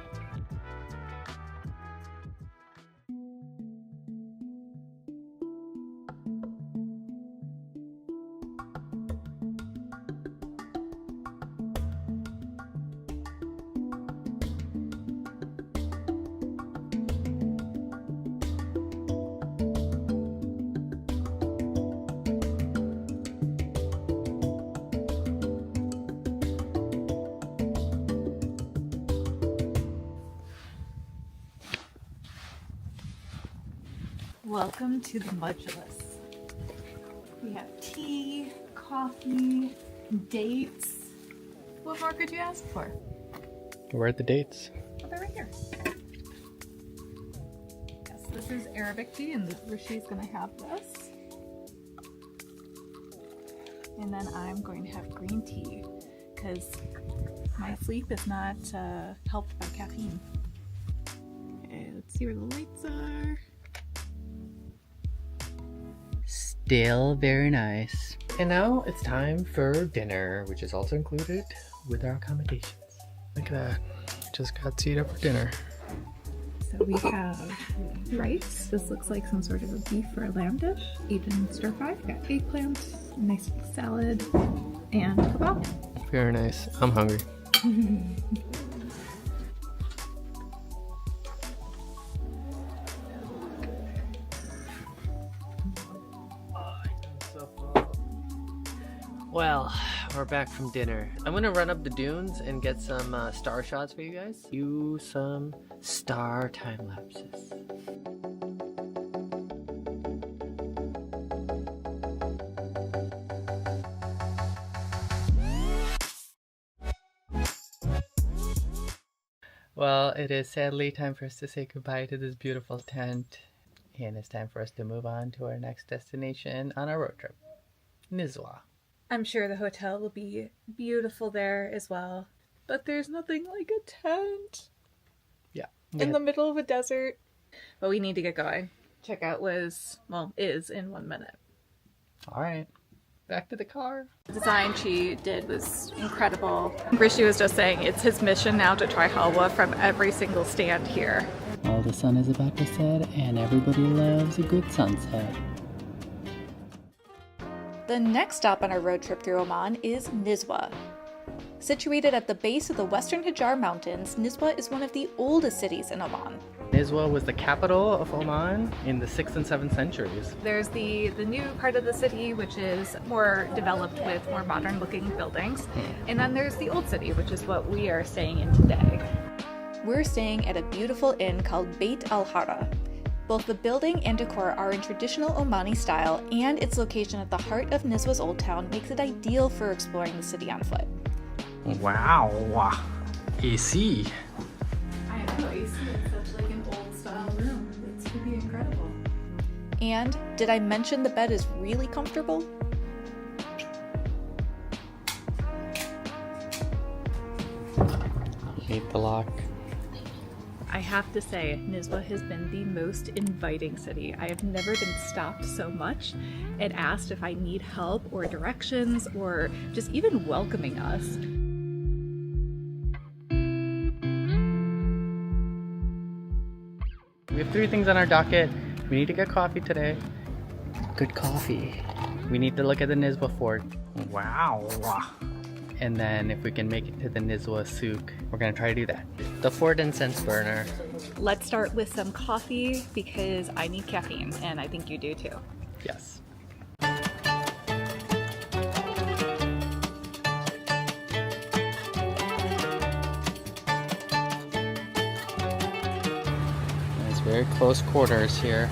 Welcome to the Majlis. We have tea, coffee, dates. What more could you ask for? Where are the dates? they're right here. Yes, this is Arabic tea, and Rishi's gonna have this. And then I'm going to have green tea because my sleep is not helped by caffeine. Okay, let's see where the lights are. Still very nice. And now it's time for dinner, which is also included with our accommodations. Look at that. Just got teed up for dinner. So we have rice. This looks like some sort of a beef or a lamb dish, eaten stir fry. We've got eggplant, a nice salad, and kebab. Very nice. I'm hungry. Well, we're back from dinner. I'm gonna run up the dunes and get some star shots for you guys. Do some star time lapses. Well, it is sadly time for us to say goodbye to this beautiful tent. And it's time for us to move on to our next destination on our road trip, Nizwa. I'm sure the hotel will be beautiful there as well. But there's nothing like a tent in the middle of a desert. But we need to get going. Checkout is in 1 minute. All right, back to the car. The design she did was incredible. Rishi was just saying it's his mission now to try halwa from every single stand here. Well, the sun is about to set and everybody loves a good sunset. The next stop on our road trip through Oman is Nizwa. Situated at the base of the Western Hajar Mountains, Nizwa is one of the oldest cities in Oman. Nizwa was the capital of Oman in the 6th and 7th centuries. There's the new part of the city, which is more developed with more modern looking buildings. And then there's the old city, which is what we are staying in today. We're staying at a beautiful inn called Beit al-Hara. Both the building and decor are in traditional Omani style, and its location at the heart of Nizwa's Old Town makes it ideal for exploring the city on foot. Wow, AC. I know, AC is such like an old style room. It's pretty incredible. And did I mention the bed is really comfortable? Hate the lock. I have to say, Nizwa has been the most inviting city. I have never been stopped so much and asked if I need help or directions or just even welcoming us. We have 3 things on our docket. We need to get coffee today. Good coffee. We need to look at the Nizwa fort. Wow. And then if we can make it to the Nizwa souk, we're gonna try to do that. The fort incense burner. Let's start with some coffee because I need caffeine and I think you do too. Yes. It's very close quarters here.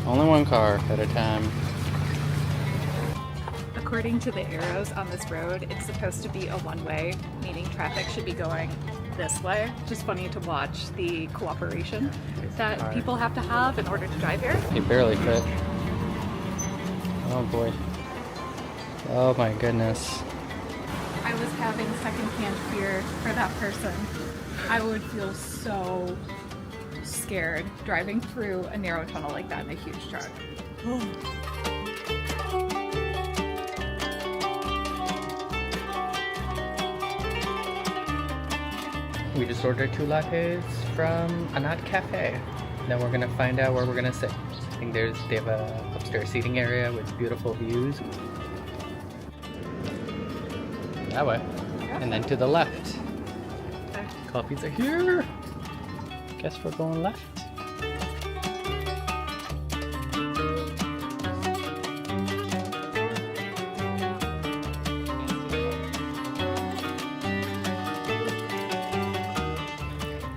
Only one car at a time. According to the arrows on this road, it's supposed to be a one-way, meaning traffic should be going this way. Just funny to watch the cooperation that people have to have in order to drive here. They barely fit. Oh boy. Oh my goodness. I was having secondhand fear for that person. I would feel so scared driving through a narrow tunnel like that in a huge truck. We just ordered 2 lattes from Anat Cafe. Then we're gonna find out where we're gonna sit. I think they have a upstairs seating area with beautiful views. That way. And then to the left. Coffees are here. Guess we're going left.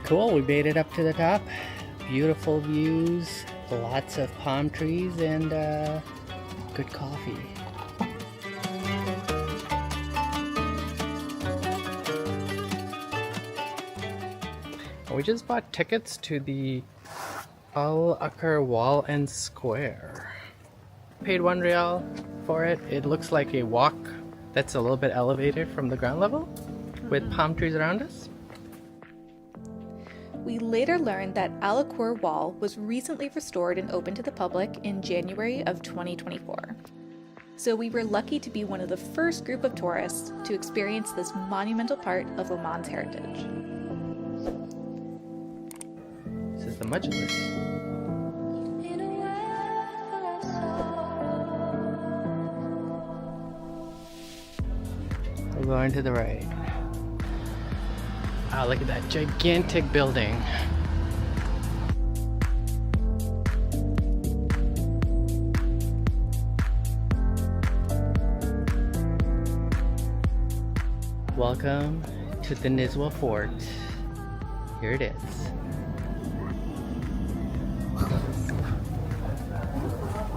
Cool, we made it up to the top. Beautiful views, lots of palm trees, and good coffee. We just bought tickets to the Al Akar Wall and Square. Paid 1 rial for it. It looks like a walk that's a little bit elevated from the ground level with palm trees around us. We later learned that Al Akar Wall was recently restored and opened to the public in January of 2024. So we were lucky to be one of the first group of tourists to experience this monumental part of Oman's heritage. This is the Majlis. We're going to the right. Wow, look at that gigantic building. Welcome to the Nizwa Fort. Here it is.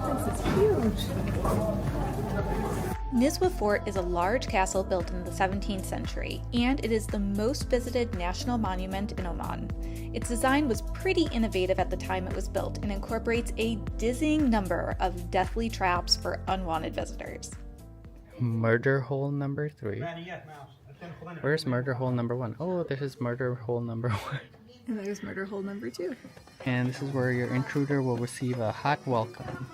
This is huge. Nizwa Fort is a large castle built in the 17th century, and it is the most visited national monument in Oman. Its design was pretty innovative at the time it was built and incorporates a dizzying number of deathly traps for unwanted visitors. Murder hole number 3. Where's murder hole number 1? Oh, this is murder hole number 1. And there's murder hole number 2. And this is where your intruder will receive a hot welcome.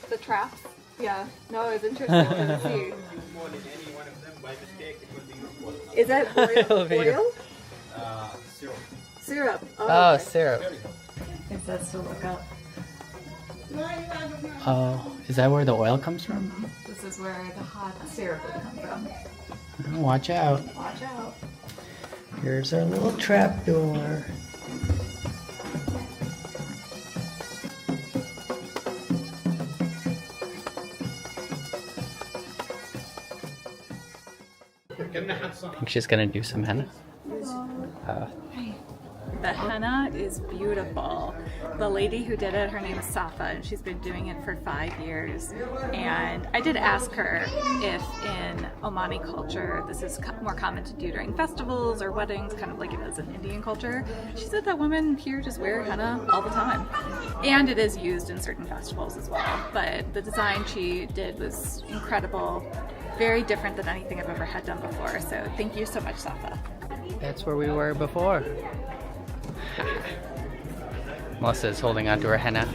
The traps? Yeah. No, it's interesting to see. Is that oil? Syrup. Syrup. Oh, okay. syrup. It says to look up. Oh, is that where the oil comes from? This is where the hot syrup would come from. Watch out. Watch out. Here's our little trap door. I think she's gonna do some henna. The henna is beautiful. The lady who did it, her name is Safa, and she's been doing it for 5 years. And I did ask her if in Omani culture this is more common to do during festivals or weddings, kind of like it is in Indian culture. She said that women here just wear henna all the time. And it is used in certain festivals as well. But the design she did was incredible, very different than anything I've ever had done before. So thank you so much, Safa. That's where we were before. Melissa is holding on to her henna.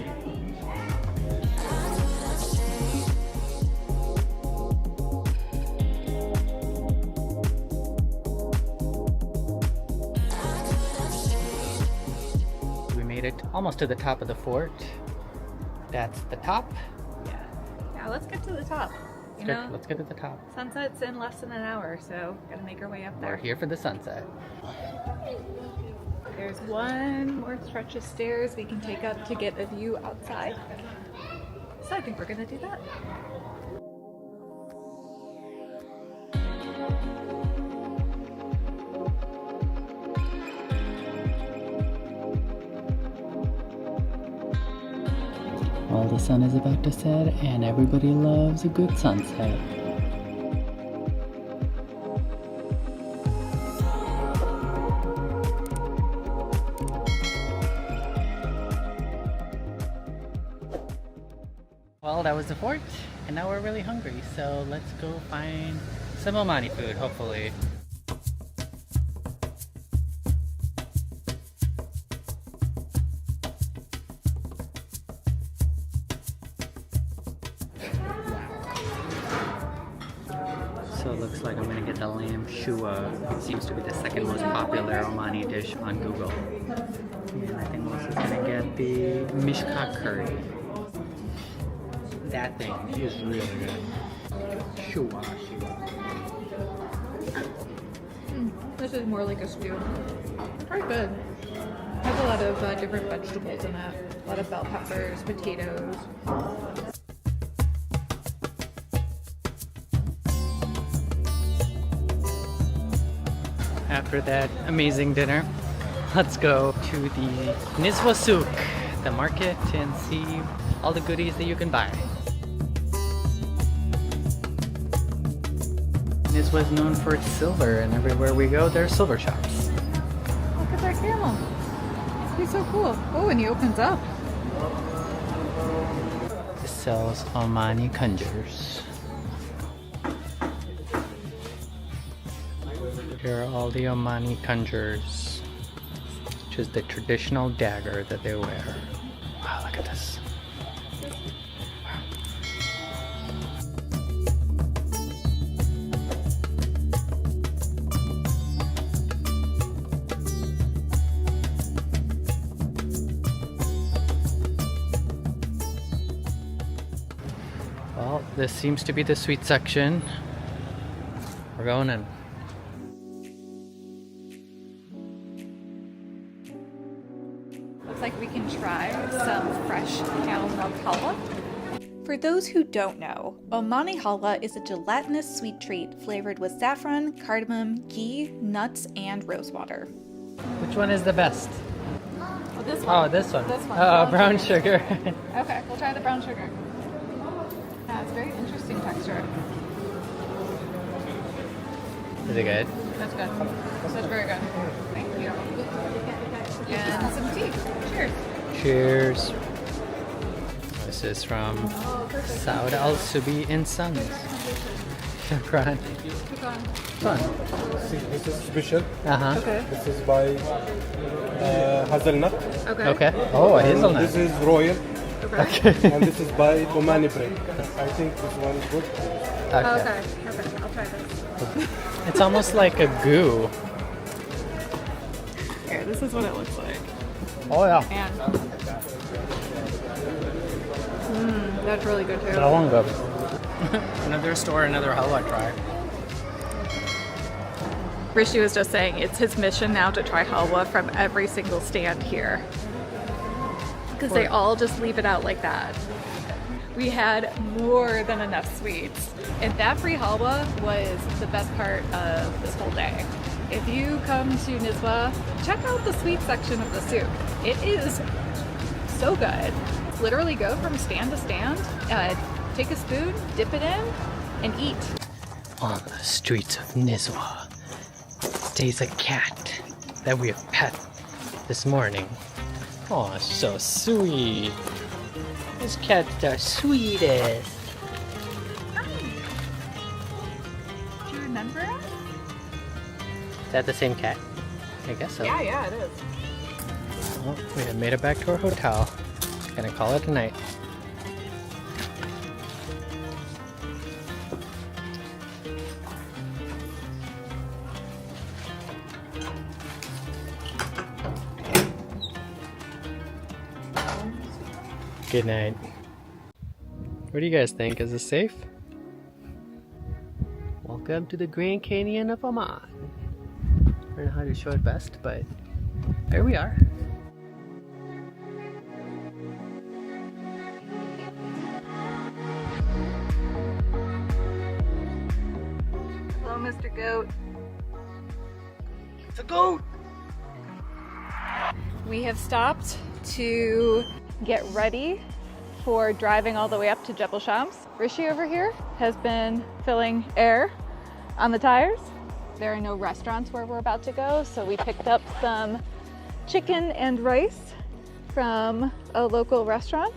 We made it almost to the top of the fort. That's the top. Yeah, let's get to the top. Let's get to the top. Sunset's in less than an hour, so gotta make our way up We're there. here for the sunset. There's one more stretch of stairs we can take up to get a view outside. So I think we're gonna do that. Well, the sun is about to set and everybody loves a good sunset. Well, that was the fort, and now we're really hungry, so let's go find some Omani food, hopefully. So it looks like I'm gonna get the lamb shua. It seems to be the second most popular Omani dish on Google. And I think Melissa's gonna get the mishka curry. That thing is really good. Shua. This is more like a stew. Very good. Has a lot of different vegetables in it. A lot of bell peppers, potatoes. After that amazing dinner, let's go to the Nizwa Souk, the market, and see all the goodies that you can buy. Nizwa is known for its silver, and everywhere we go, there are silver shops. camel. He's so cool. Oh, and he opens up. It sells Omani conjures. Here are all the Omani conjures, which is the traditional dagger that they wear. Wow, look at this. Well, this seems to be the sweet section. We're going in. Looks like we can try some fresh camel milk halwa. For those who don't know, Omani halwa is a gelatinous sweet treat flavored with saffron, cardamom, ghee, nuts, and rosewater. Which one is the best? Oh, this one. Oh, this one. This one. Oh, brown sugar. Okay, we'll try the brown sugar. Yeah, it's very interesting texture. Is it good? That's good. That's very good. Thank you. And some tea. Cheers. Cheers. This is from Saud Al Subi and Sons. Shukran. Fun. This is special. Uh-huh. Okay. This is by hazelnut. Okay. Okay. Oh, a hazelnut. This is royal. Okay. And this is by Omani bread. I think this one is good. Okay. Perfect. I'll try this. It's almost like a goo. Here, this is what it looks like. Oh yeah. And that's really good too. That one good. Another store, another halwa try. Rishi was just saying it's his mission now to try halwa from every single stand here. Because they all just leave it out like that. We had more than enough sweets. And that free halwa was the best part of this whole day. If you come to Nizwa, check out the sweet section of the souk. It is so good. Literally go from stand to stand, take a spoon, dip it in, and eat. On the streets of Nizwa stays a cat that we have pet this morning. Oh, so sweet. This cat's the sweetest. Do you remember it? Is that the same cat? I guess so. Yeah, it is. Well, we have made it back to our hotel. Gonna call it a night. Good night. What do you guys think? Is this safe? Welcome to the Grand Canyon of Oman. I don't know how to show it best, but there we are. Hello, Mr. Goat. It's a goat! We have stopped to get ready for driving all the way up to Jebel Shams. Rishi over here has been filling air on the tires. There are no restaurants where we're about to go, so we picked up some chicken and rice from a local restaurant.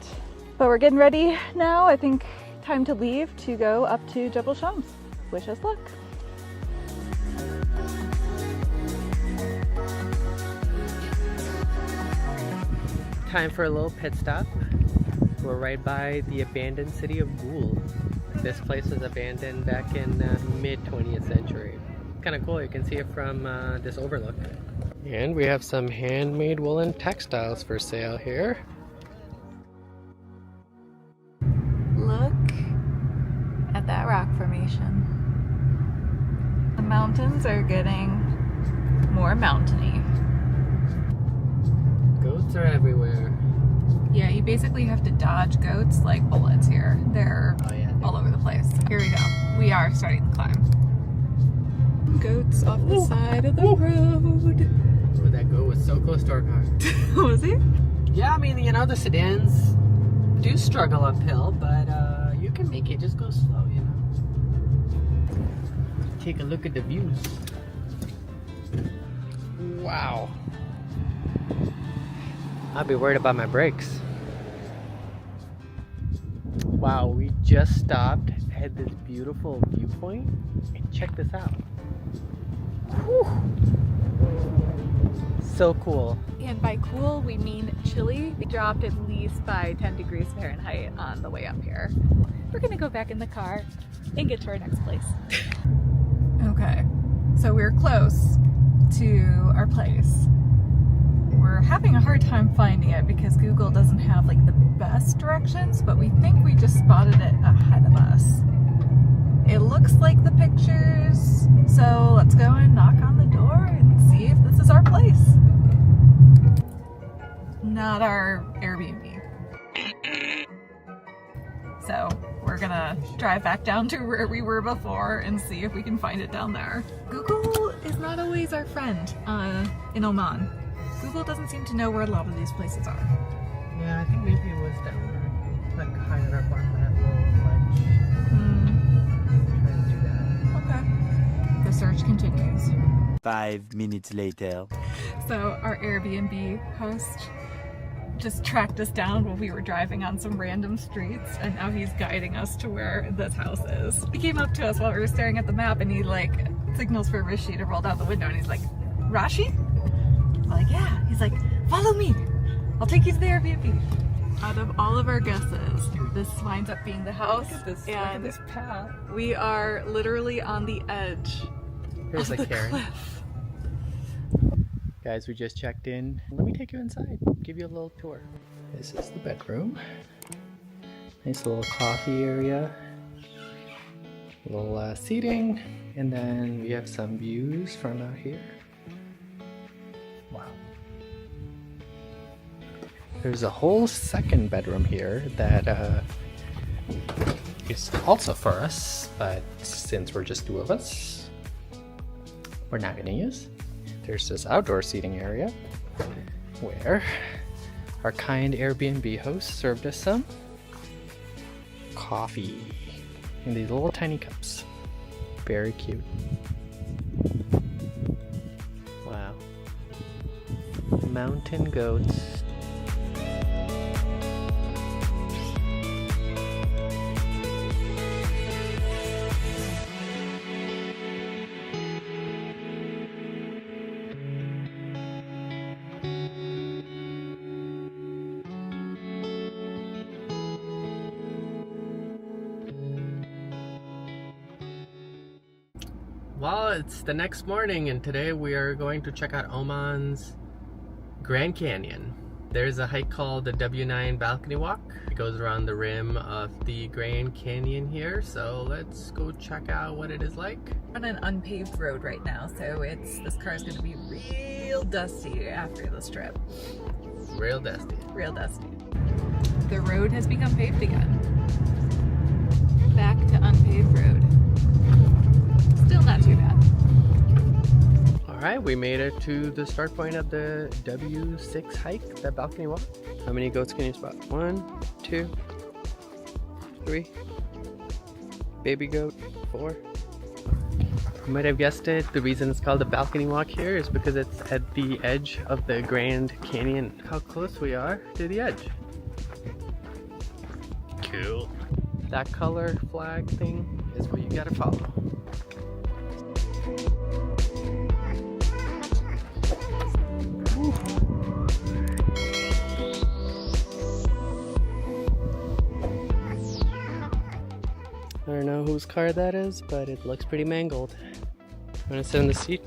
But we're getting ready now. I think time to leave to go up to Jebel Shams. Wish us luck. Time for a little pit stop. We're right by the abandoned city of Ghul. This place was abandoned back in the mid 20th century. Kind of cool, you can see it from this overlook. And we have some handmade woolen textiles for sale here. Look at that rock formation. The mountains are getting more mountainy. Goats are everywhere. Yeah, you basically have to dodge goats like bullets here. They're all over the place. Here we go. We are starting the climb. Goats off the side of the road. Oh, that goat was so close to our car. Was he? Yeah, I mean, you know, the sedans do struggle uphill, but you can make it. Just go slow, you know. Take a look at the views. Wow. I'll be worried about my brakes. Wow, we just stopped at this beautiful viewpoint. And check this out. Whew. So cool. And by cool, we mean chilly. We dropped at least by 10 degrees Fahrenheit on the way up here. We're gonna go back in the car and get to our next place. Okay, so we're close to our place. We're having a hard time finding it because Google doesn't have like the best directions, but we think we just spotted it ahead of us. It looks like the pictures, so let's go and knock on the door and see if this is our place. Not our Airbnb. So we're gonna drive back down to where we were before and see if we can find it down there. Google is not always our friend in Oman. Google doesn't seem to know where a lot of these places are. Yeah, I think maybe it was down there, like higher up on that little ledge. Trying to do that. Okay. The search continues. 5 minutes later. So our Airbnb host just tracked us down while we were driving on some random streets, and now he's guiding us to where this house is. He came up to us while we were staring at the map and he like signals for Rishi to roll down the window and he's like, Rashi? I'm like, yeah. He's like, follow me. I'll take you to the Airbnb. Out of all of our guesses, this winds up being the house. Look at this path. We are literally on the edge Here's of a the Karen. cliff. Guys, we just checked in. Let me take you inside, give you a little tour. This is the bedroom. Nice little coffee area. A little seating. And then we have some views from out here. Wow. There's a whole second bedroom here that is also for us, but since we're just two of us, we're not gonna use. There's this outdoor seating area where our kind Airbnb host served us some coffee in these little tiny cups. Very cute. Wow. Mountain goats. Well, it's the next morning and today we are going to check out Oman's Grand Canyon. There's a hike called the W9 Balcony Walk. It goes around the rim of the Grand Canyon here, so let's go check out what it is like. We're on an unpaved road right now, so this car is going to be real dusty after this trip. Real dusty. Real dusty. The road has become paved again. Back to unpaved road. Still not too bad. Alright, we made it to the start point of the W6 hike, the balcony walk. How many goats can you spot? 1, 2, 3. Baby goat, 4. You might have guessed it, the reason it's called the balcony walk here is because it's at the edge of the Grand Canyon. How close we are to the edge. Cool. That color flag thing is what you gotta follow. I don't know whose car that is, but it looks pretty mangled. Wanna sit in the seat?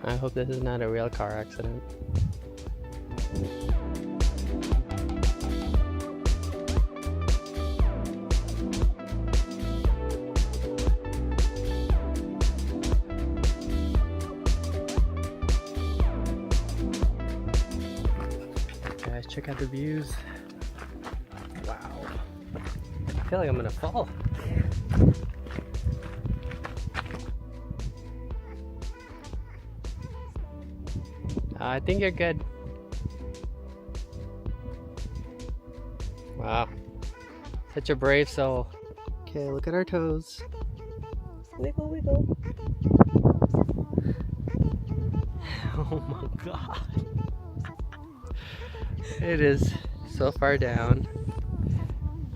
I hope this is not a real car accident. Guys, check out the views. Wow. I feel like I'm gonna fall. I think you're good. Wow. Such a brave soul. Okay, look at our toes. Wiggle, wiggle. Oh my god. It is so far down.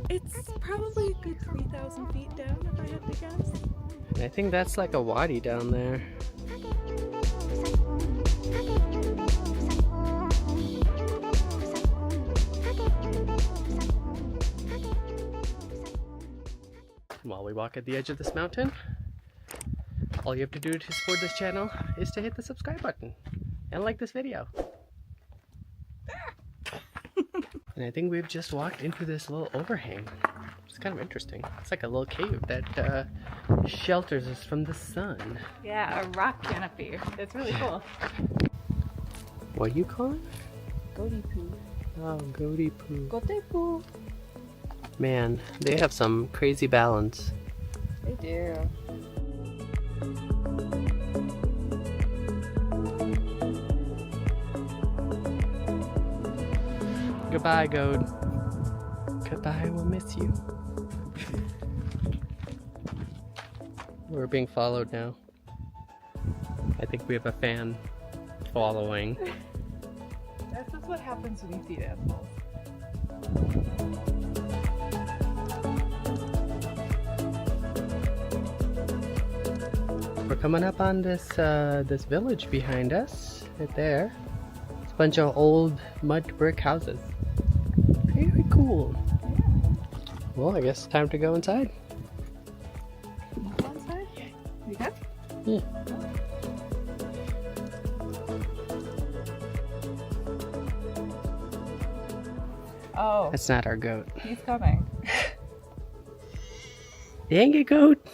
It's probably a good 3,000 feet down if I had to guess. I think that's like a wadi down there. While we walk at the edge of this mountain, all you have to do to support this channel is to hit the subscribe button and like this video. And I think we've just walked into this little overhang. It's kind of interesting. It's like a little cave that shelters us from the sun. Yeah, a rock canopy. It's really cool. What do you call it? Goaty poo. Oh, goaty poo. Goaty poo. Man, they have some crazy balance. They do. Goodbye, goat. Goodbye, we'll miss you. We're being followed now. I think we have a fan following. That's just what happens when you feed animals. We're coming up on this this village behind us, right there. It's a bunch of old mud brick houses. Very cool. Well, I guess it's time to go inside. Go inside? You good? Yeah. Oh, That's not our goat. he's coming. Dang it, goat!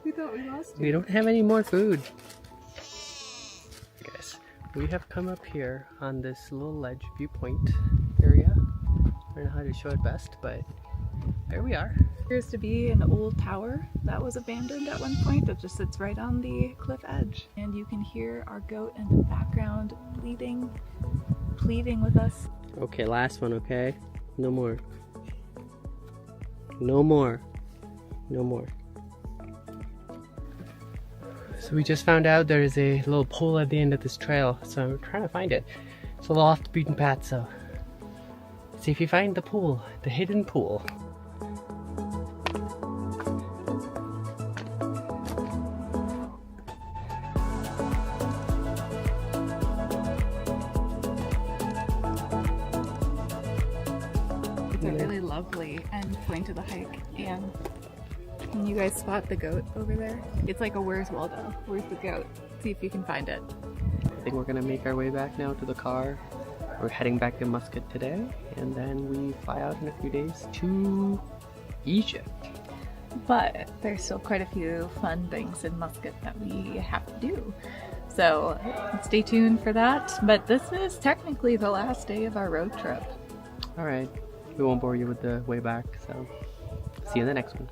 We thought we lost We don't have any more food. Guys, we have come up here on this little ledge viewpoint area. I don't know how to show it best, but there we are. Appears to be an old tower that was abandoned at one point that just sits right on the cliff edge. And you can hear our goat in the background pleading with us. Okay, last one, okay? No more. No more. No more. So we just found out there is a little pool at the end of this trail, so I'm trying to find it. It's a little off the beaten path, so see if you find the pool, the hidden pool. It's a really lovely end point to the hike, and can you guys spot the goat over there? It's like a Where's Waldo? Where's the goat? See if you can find it. I think we're gonna make our way back now to the car. We're heading back to Muscat today, and then we fly out in a few days to Egypt. But there's still quite a few fun things in Muscat that we have to do. So stay tuned for that. But this is technically the last day of our road trip. Alright, we won't bore you with the way back, so see you in the next one.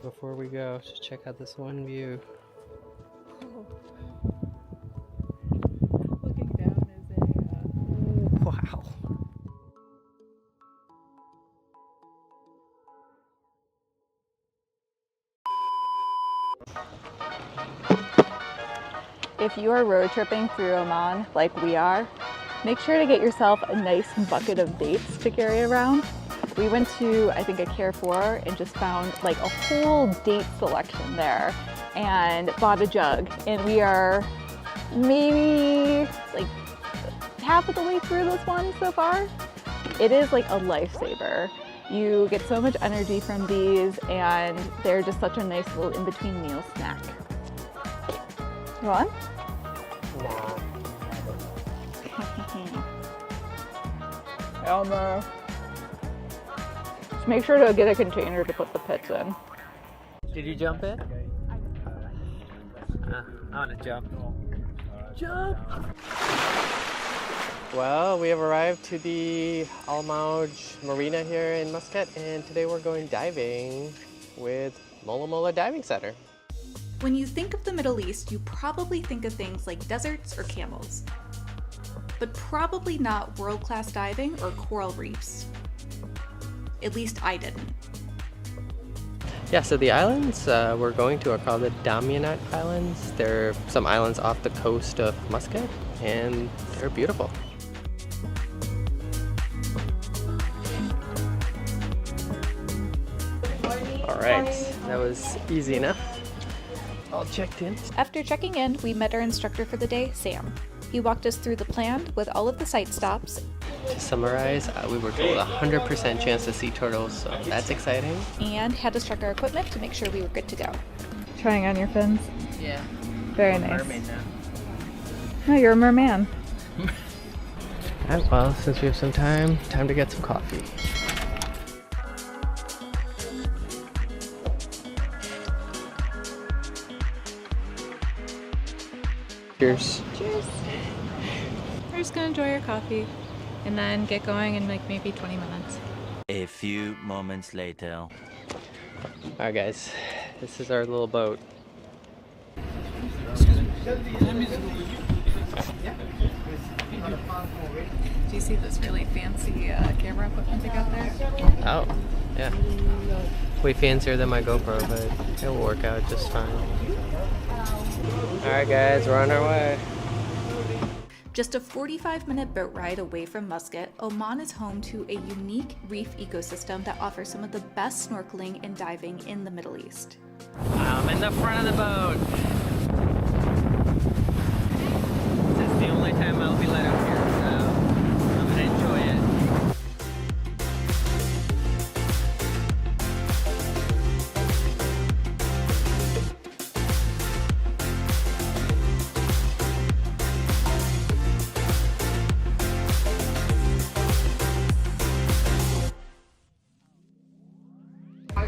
Before we go, just check out this one view. Looking down is a Wow. If you are road tripping through Oman like we are, make sure to get yourself a nice bucket of dates to carry around. We went to, I think, a Carrefour and just found like a whole date selection there and bought a jug. And we are maybe like half of the way through this one so far. It is like a lifesaver. You get so much energy from these, and they're just such a nice little in-between meal snack. You want? Nah. Elmer. Just make sure to get a container to put the pits in. Did you jump in? I want to jump. Jump! Well, we have arrived to the Al Mauj Marina here in Muscat, and today we're going diving with Mola Mola Diving Center. When you think of the Middle East, you probably think of things like deserts or camels, but probably not world-class diving or coral reefs. At least I didn't. Yeah, so the islands we're going to are called the Daymaniyat Islands. They're some islands off the coast of Muscat, and they're beautiful. Alright, that was easy enough. All checked in. After checking in, we met our instructor for the day, Sam. He walked us through the plan with all of the site stops. To summarize, we were told 100% chance to see turtles, so that's exciting. And had us check our equipment to make sure we were good to go. Trying on your fins? Yeah. Very I'm a nice. mermaid now. No, you're a merman. Alright, well, since we have some time to get some coffee. Cheers. Cheers. We're just gonna enjoy our coffee and then get going in like maybe 20 minutes. A few moments later. Alright guys, this is our little boat. Do you see this really fancy camera equipment they got there? Oh, yeah. Way fancier than my GoPro, but it will work out just fine. Alright guys, we're on our way. Just a 45-minute boat ride away from Muscat, Oman is home to a unique reef ecosystem that offers some of the best snorkeling and diving in the Middle East. I'm in the front of the boat. This is the only time I'll be let up here, so I'm gonna enjoy it.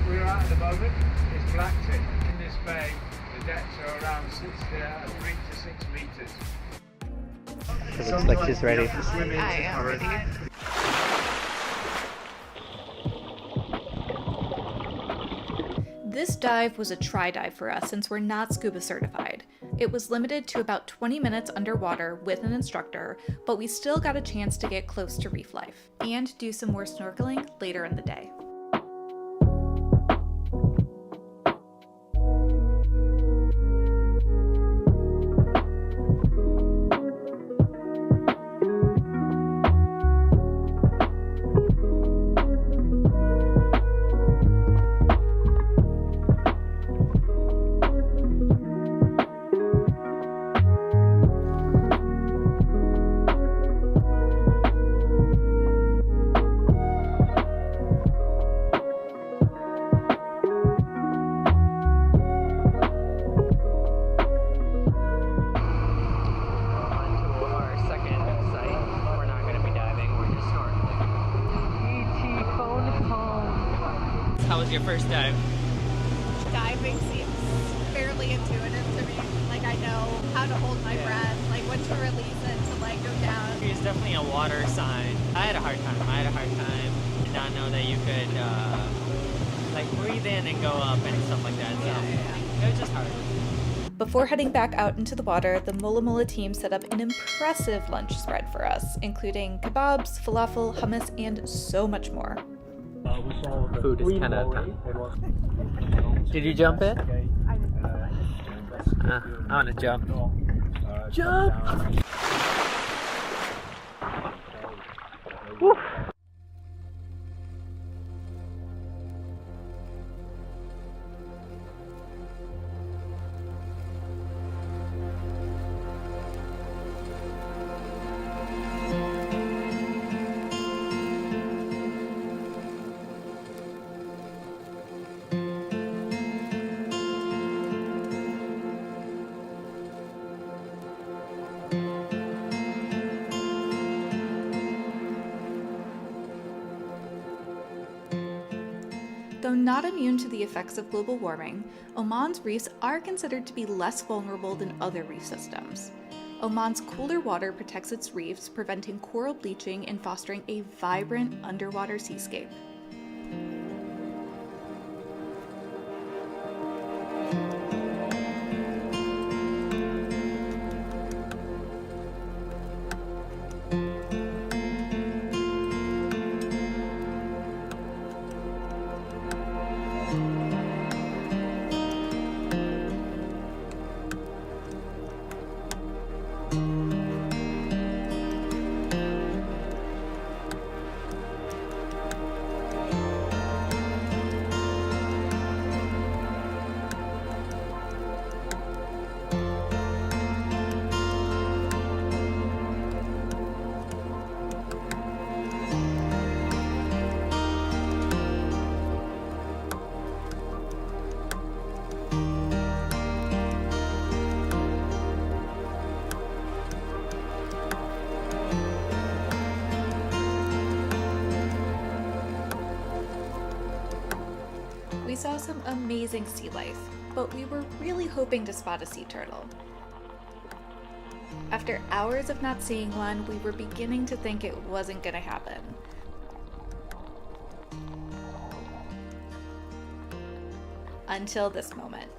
We're at the moment is Blackton. In this bay, the depths are around 3 to 6 meters. It looks like she's ready. To swim in already. This dive was a try dive for us since we're not scuba certified. It was limited to about 20 minutes underwater with an instructor, but we still got a chance to get close to reef life and do some more snorkeling later in the day. How was your first dive? Diving seems fairly intuitive to me. Like I know how to hold my breath, like when to release it, to like go down. It's definitely a water sign. I had a hard time. Did not know that you could like breathe in and go up and stuff like that. So it was just hard. Before heading back out into the water, the Mola Mola team set up an impressive lunch spread for us, including kebabs, falafel, hummus, and so much more. Food is 10 out of 10. Did you jump in? I want to jump. Jump! Woo. Though not immune to the effects of global warming, Oman's reefs are considered to be less vulnerable than other reef systems. Oman's cooler water protects its reefs, preventing coral bleaching and fostering a vibrant underwater seascape. We saw some amazing sea life, but we were really hoping to spot a sea turtle. After hours of not seeing one, we were beginning to think it wasn't gonna happen. Until this moment.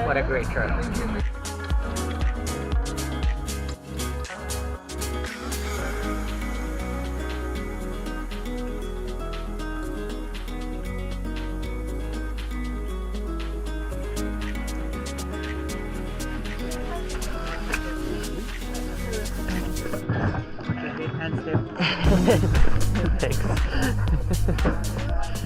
What a great trip. Thanks.